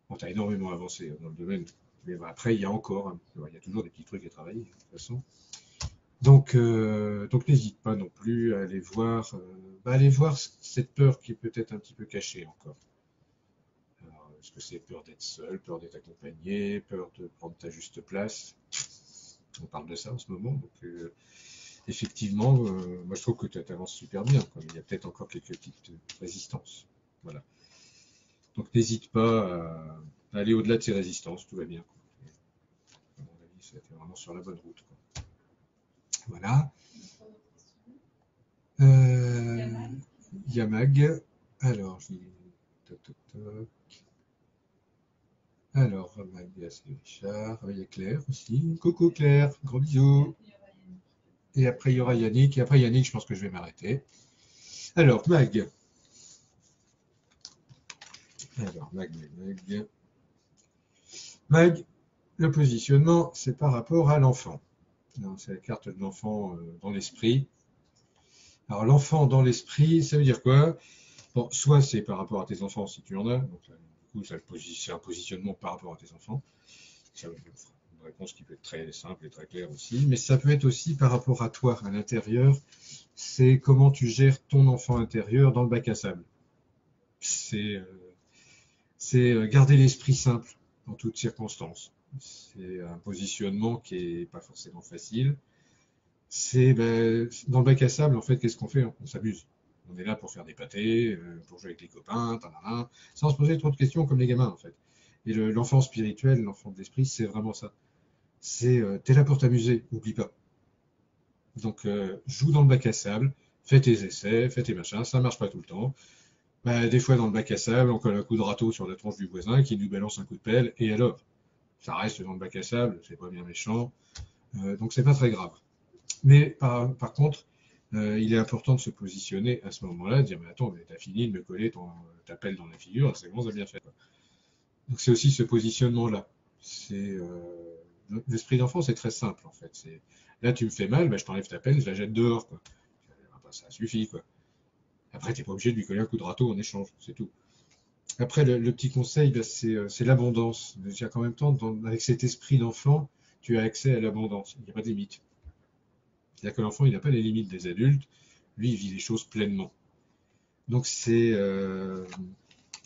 Bon, tu as énormément avancé dans le domaine. Mais bah, après, il y a encore, hein, il y a toujours des petits trucs à travailler, de toute façon. Donc n'hésite pas non plus à aller voir cette peur qui est peut-être un petit peu cachée encore. Alors, est-ce que c'est peur d'être seul, peur d'être accompagné, peur de prendre ta juste place? On parle de ça en ce moment. Donc, effectivement, moi je trouve que tu avances super bien. Il y a peut-être encore quelques petites résistances. Voilà. Donc n'hésite pas à aller au-delà de ces résistances, tout va bien. À mon avis, c'est vraiment sur la bonne route. Voilà. Yamag. Alors, toc, toc, toc. Alors, Mag, c'est Richard. Il y a Claire aussi. Coucou Claire, gros bisous. Et après, il y aura Yannick. Et après Yannick, je pense que je vais m'arrêter. Alors, Mag. Alors, Mag. Mag, le positionnement, c'est par rapport à l'enfant. C'est la carte de l'enfant dans l'esprit. Alors, l'enfant dans l'esprit, ça veut dire quoi? Bon, soit c'est par rapport à tes enfants si tu en as, donc du coup c'est un positionnement par rapport à tes enfants. C'est une réponse qui peut être très simple et très claire aussi, mais ça peut être aussi par rapport à toi à l'intérieur. C'est comment tu gères ton enfant intérieur dans le bac à sable. C'est garder l'esprit simple dans toutes circonstances. C'est un positionnement qui est pas forcément facile. C'est dans le bac à sable, en fait, qu'est-ce qu'on fait? On s'amuse. On est là pour faire des pâtés, pour jouer avec les copains, sans se poser trop de questions comme les gamins, en fait. Et l'enfant spirituel, l'enfant de l'esprit, c'est vraiment ça. T'es là pour t'amuser, oublie pas. Donc, joue dans le bac à sable, fais tes essais, fais tes machins, ça marche pas tout le temps. Bah, des fois, dans le bac à sable, on colle un coup de râteau sur la tronche du voisin qui nous balance un coup de pelle, et alors? Ça reste dans le bac à sable, c'est pas bien méchant, donc c'est pas très grave. Mais par contre, il est important de se positionner à ce moment-là, de dire mais attends, mais t'as fini de me coller ta pelle dans la figure, c'est bon, ça a bien fait. Donc c'est aussi ce positionnement-là. L'esprit d'enfant, c'est très simple en fait. Là, tu me fais mal, bah, je t'enlève ta pelle, je la jette dehors, quoi. Bah, ça suffit, quoi. Après, t'es pas obligé de lui coller un coup de râteau en échange, c'est tout. Après, le petit conseil, bah, c'est l'abondance. C'est-à-dire qu'en même temps, avec cet esprit d'enfant, tu as accès à l'abondance. Il n'y a pas de limite. C'est-à-dire que l'enfant, il n'a pas les limites des adultes. Lui, il vit les choses pleinement. Donc je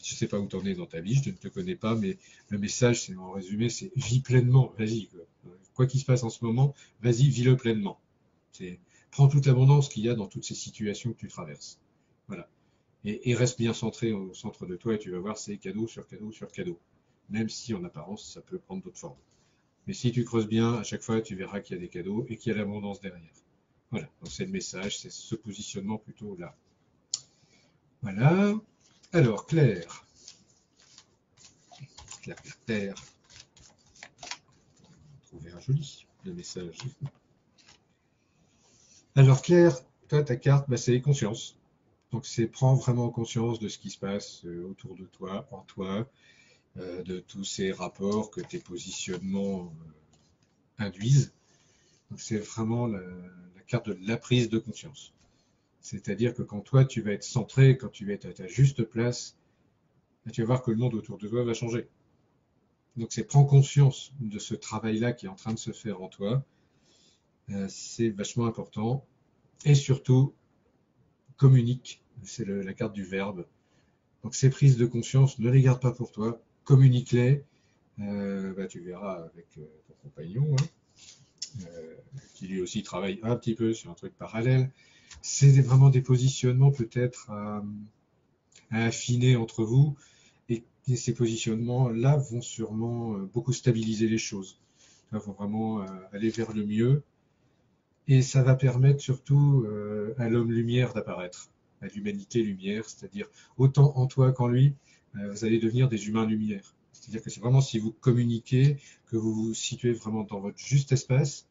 sais pas où t'en es dans ta vie, je ne te connais pas, mais le message, c'est en résumé, c'est vis pleinement, vas-y. Quoi qu'il se passe en ce moment, vas-y, vis-le pleinement. Prends toute l'abondance qu'il y a dans toutes ces situations que tu traverses. Voilà. Et reste bien centré au centre de toi et tu vas voir, c'est cadeau sur cadeau sur cadeau. Même si en apparence, ça peut prendre d'autres formes. Mais si tu creuses bien, à chaque fois, tu verras qu'il y a des cadeaux et qu'il y a l'abondance derrière. Voilà, donc c'est le message, c'est ce positionnement plutôt là. Voilà. Alors, Claire. Claire. Trouver un joli, le message. Alors, Claire, toi, ta carte, bah, c'est les consciences. Donc, c'est prends vraiment conscience de ce qui se passe autour de toi, en toi, de tous ces rapports que tes positionnements induisent. Donc, c'est vraiment la carte de la prise de conscience. C'est-à-dire que quand toi, tu vas être centré, quand tu vas être à ta juste place, tu vas voir que le monde autour de toi va changer. Donc c'est prendre conscience de ce travail-là qui est en train de se faire en toi. C'est vachement important. Et surtout, communique. C'est la carte du verbe. Donc ces prises de conscience, ne les garde pas pour toi. Communique-les. Tu verras avec ton compagnon, hein, qui lui aussi travaille un petit peu sur un truc parallèle. C'est vraiment des positionnements peut-être à affiner entre vous. Et ces positionnements-là vont sûrement beaucoup stabiliser les choses. Vont vraiment aller vers le mieux. Et ça va permettre surtout à l'homme lumière d'apparaître, à l'humanité lumière, c'est-à-dire autant en toi qu'en lui, vous allez devenir des humains lumière. C'est-à-dire que c'est vraiment si vous communiquez, que vous vous situez vraiment dans votre juste espace,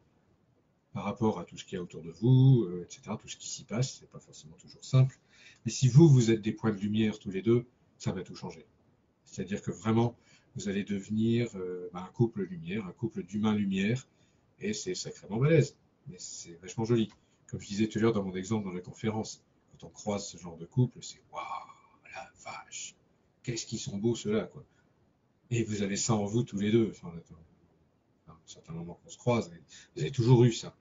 par rapport à tout ce qu'il y a autour de vous, etc., tout ce qui s'y passe, c'est pas forcément toujours simple. Mais si vous êtes des points de lumière tous les deux, ça va tout changer. C'est-à-dire que vraiment, vous allez devenir un couple lumière, un couple d'humains lumière, et c'est sacrément balèze. Mais c'est vachement joli. Comme je disais tout à l'heure dans mon exemple dans la conférence, quand on croise ce genre de couple, c'est waouh, la vache, qu'est-ce qu'ils sont beaux ceux-là, quoi. Et vous avez ça en vous tous les deux. Enfin, à un certain moment qu'on se croise, vous avez toujours eu ça.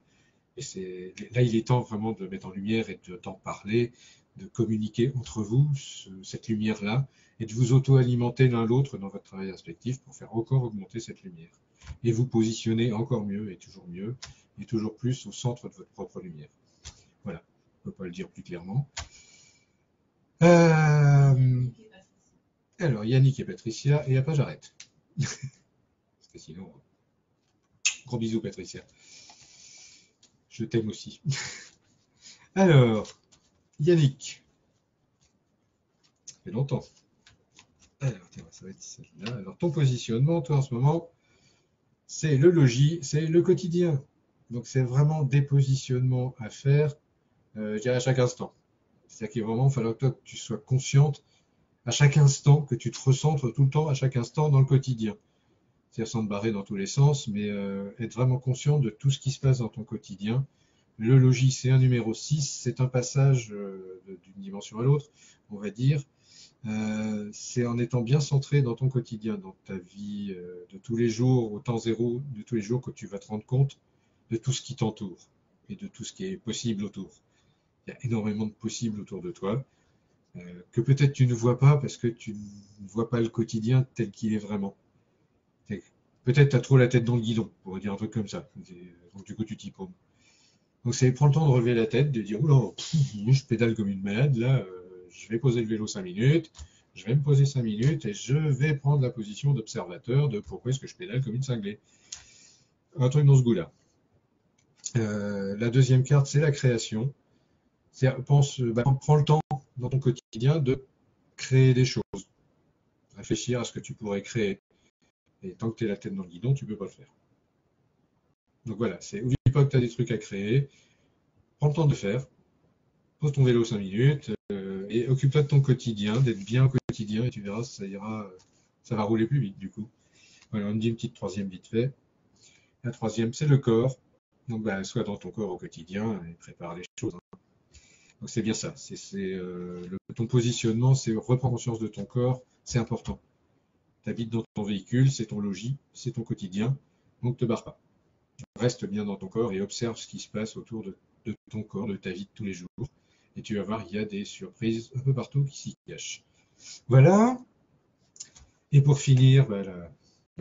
Et là, il est temps vraiment de mettre en lumière et d'en parler, de communiquer entre vous cette lumière-là, et de vous auto-alimenter l'un l'autre dans votre travail respectif pour faire encore augmenter cette lumière. Et vous positionner encore mieux, et toujours plus au centre de votre propre lumière. Voilà, on ne peut pas le dire plus clairement. Alors, Yannick et Patricia, et après j'arrête. Parce que sinon, gros bisous Patricia. Je t'aime aussi. Alors, Yannick. Ça fait longtemps. Alors, tiens, ça va être celle-là. Alors, ton positionnement, toi, en ce moment, c'est le logis, c'est le quotidien. Donc, c'est vraiment des positionnements à faire, je dirais, à chaque instant. C'est-à-dire qu'il va vraiment falloir que toi, que tu sois consciente à chaque instant, que tu te recentres tout le temps, à chaque instant, dans le quotidien. C'est-à-dire sans te barrer dans tous les sens, mais être vraiment conscient de tout ce qui se passe dans ton quotidien. Le logis, c'est un numéro 6, c'est un passage d'une dimension à l'autre, on va dire. C'est en étant bien centré dans ton quotidien, dans ta vie de tous les jours, au temps zéro de tous les jours, que tu vas te rendre compte de tout ce qui t'entoure et de tout ce qui est possible autour. Il y a énormément de possibles autour de toi, que peut-être tu ne vois pas parce que tu ne vois pas le quotidien tel qu'il est vraiment. Peut-être tu as trop la tête dans le guidon, pour dire un truc comme ça. Donc du coup tu t'y paumes. Donc c'est prendre le temps de relever la tête, de dire oula, je pédale comme une malade, là, je vais poser le vélo 5 minutes, je vais me poser 5 minutes et je vais prendre la position d'observateur de pourquoi est-ce que je pédale comme une cinglée. Un truc dans ce goût-là. La deuxième carte, c'est la création. Prends le temps dans ton quotidien de créer des choses. Réfléchir à ce que tu pourrais créer. Et tant que tu es la tête dans le guidon, tu ne peux pas le faire. Donc voilà, oublie pas que tu as des trucs à créer. Prends le temps de le faire. Pose ton vélo 5 minutes et occupe-toi de ton quotidien, d'être bien au quotidien et tu verras, ça ira, ça va rouler plus vite du coup. Voilà, on me dit une petite troisième vite fait. La troisième, c'est le corps. Donc, sois dans ton corps au quotidien et prépare les choses. Hein. Donc, c'est bien ça. Ton positionnement, c'est reprendre conscience de ton corps, c'est important. Tu habites dans ton véhicule, c'est ton logis, c'est ton quotidien, donc ne te barre pas. Reste bien dans ton corps et observe ce qui se passe autour de ton corps, de ta vie de tous les jours. Et tu vas voir, il y a des surprises un peu partout qui s'y cachent. Voilà. Et pour finir, la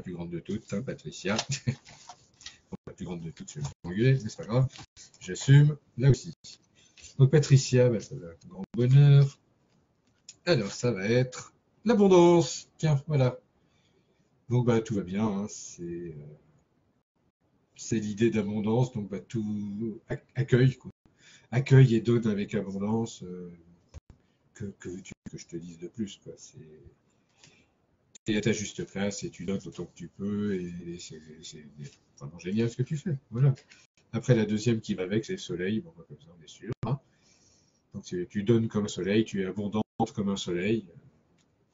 plus grande de toutes, hein, Patricia. La plus grande de toutes, je vais m'engueuler, mais c'est pas grave. J'assume, là aussi. Donc Patricia, ça va être un grand bonheur. Alors, ça va être l'abondance. Tiens, voilà. Donc, tout va bien. Hein, c'est l'idée d'abondance. Donc, tout accueille, quoi. Accueille et donne avec abondance. Que veux-tu que je te dise de plus, quoi. C'est à ta juste place et tu donnes autant que tu peux et c'est vraiment génial ce que tu fais. Voilà. Après, la deuxième qui va avec, c'est le soleil. Bon, comme ça, on est sûr. Hein. Donc, tu donnes comme un soleil, tu es abondante comme un soleil.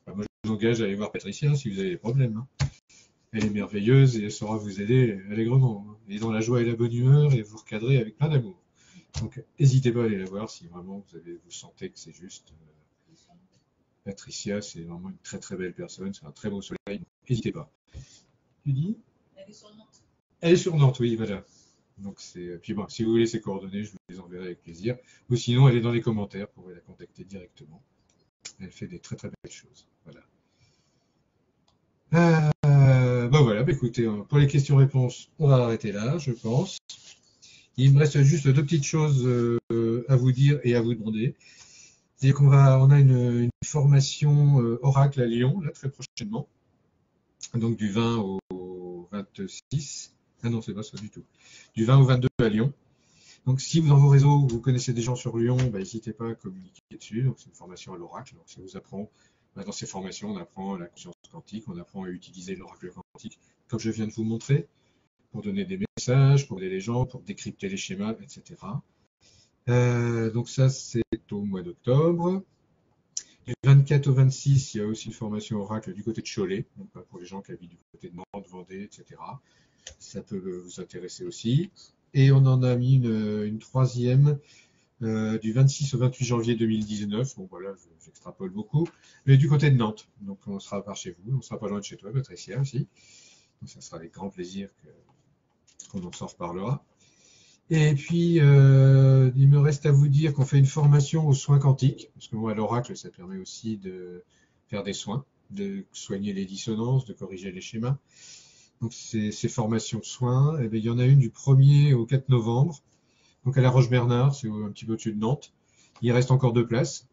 Moi, je vous engage à aller voir Patricia si vous avez des problèmes. Hein. Elle est merveilleuse et elle saura vous aider allègrement. Hein. Elle est dans la joie et la bonne humeur et vous recadrer avec plein d'amour. Donc, n'hésitez pas à aller la voir si vraiment vous sentez que c'est juste. Patricia, c'est vraiment une très très belle personne, c'est un très beau soleil, donc n'hésitez pas. Tu dis? Elle est sur Nantes. Elle est sur Nantes, oui, voilà. Donc puis bon, si vous voulez ses coordonnées, je vous les enverrai avec plaisir. Ou sinon, elle est dans les commentaires, vous pourrez la contacter directement. Elle fait des très très belles choses. Voilà. Voilà, écoutez, pour les questions-réponses, on va arrêter là, je pense. Il me reste juste deux petites choses à vous dire et à vous demander. C'est-à-dire on a une formation Oracle à Lyon, là, très prochainement. Donc du 20 au 26. Ah non, c'est pas ça du tout. Du 20 au 22 à Lyon. Donc si dans vos réseaux, vous connaissez des gens sur Lyon, n'hésitez pas à communiquer dessus. Donc c'est une formation à l'Oracle. Donc ça vous apprend, dans ces formations, on apprend la conscience quantique, on apprend à utiliser l'Oracle quantique, comme je viens de vous montrer, pour donner des messages, pour aider les gens, pour décrypter les schémas, etc. Donc ça, c'est au mois d'octobre. Du 24 au 26, il y a aussi une formation Oracle du côté de Cholet, donc pour les gens qui habitent du côté de Nantes, Vendée, etc. Ça peut vous intéresser aussi. Et on en a mis une troisième du 26 au 28 janvier 2019. Bon voilà, j'extrapole beaucoup, mais du côté de Nantes. Donc on sera par chez vous, on sera pas loin de chez toi, Patricia aussi. Donc ça sera avec grand plaisir qu'on en s'en reparlera. Et puis, il me reste à vous dire qu'on fait une formation aux soins quantiques, parce que moi, à l'Oracle, ça permet aussi de faire des soins, de soigner les dissonances, de corriger les schémas. Donc, ces formations de soins, eh bien, il y en a une du 1er au 4 novembre, donc à la Roche-Bernard, c'est un petit peu au-dessus de Nantes. Il reste encore 2 places,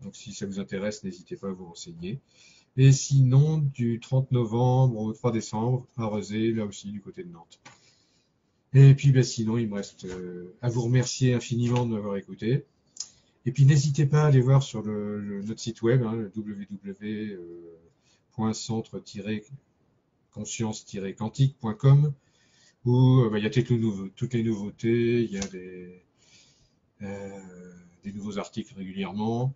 donc si ça vous intéresse, n'hésitez pas à vous renseigner. Et sinon, du 30 novembre au 3 décembre, à Rezé, là aussi, du côté de Nantes. Et puis sinon, il me reste à vous remercier infiniment de m'avoir écouté. Et puis n'hésitez pas à aller voir sur notre site web, www.centre-conscience-quantique.com, où il y a toutes les nouveautés, il y a des nouveaux articles régulièrement,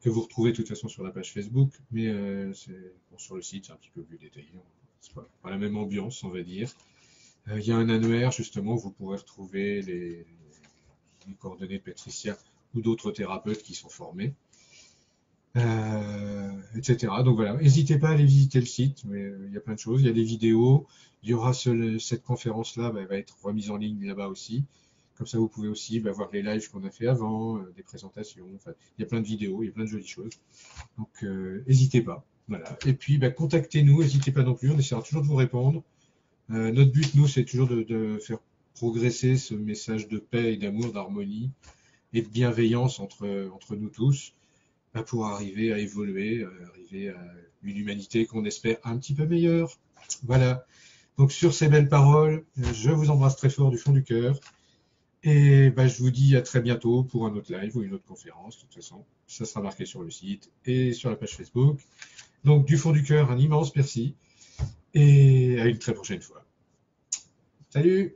que vous retrouvez de toute façon sur la page Facebook, mais sur le site, c'est un petit peu plus détaillé. C'est pas la même ambiance, on va dire. Il y a un annuaire, justement, où vous pourrez retrouver les coordonnées de Patricia ou d'autres thérapeutes qui sont formés, etc. Donc voilà, n'hésitez pas à aller visiter le site, mais il y a plein de choses. Il y a des vidéos. Il y aura cette conférence-là, va être remise en ligne là-bas aussi. Comme ça, vous pouvez aussi voir les lives qu'on a fait avant, des présentations. Enfin, il y a plein de vidéos, il y a plein de jolies choses. Donc, n'hésitez pas. Voilà. Et puis, contactez-nous, n'hésitez pas non plus. On essaiera toujours de vous répondre. Notre but, nous, c'est toujours de faire progresser ce message de paix et d'amour, d'harmonie et de bienveillance entre nous tous, pour arriver à évoluer, arriver à une humanité qu'on espère un petit peu meilleure. Voilà. Donc sur ces belles paroles, je vous embrasse très fort du fond du cœur. Et je vous dis à très bientôt pour un autre live ou une autre conférence. De toute façon, ça sera marqué sur le site et sur la page Facebook. Donc du fond du cœur, un immense merci. Et à une très prochaine fois. Salut!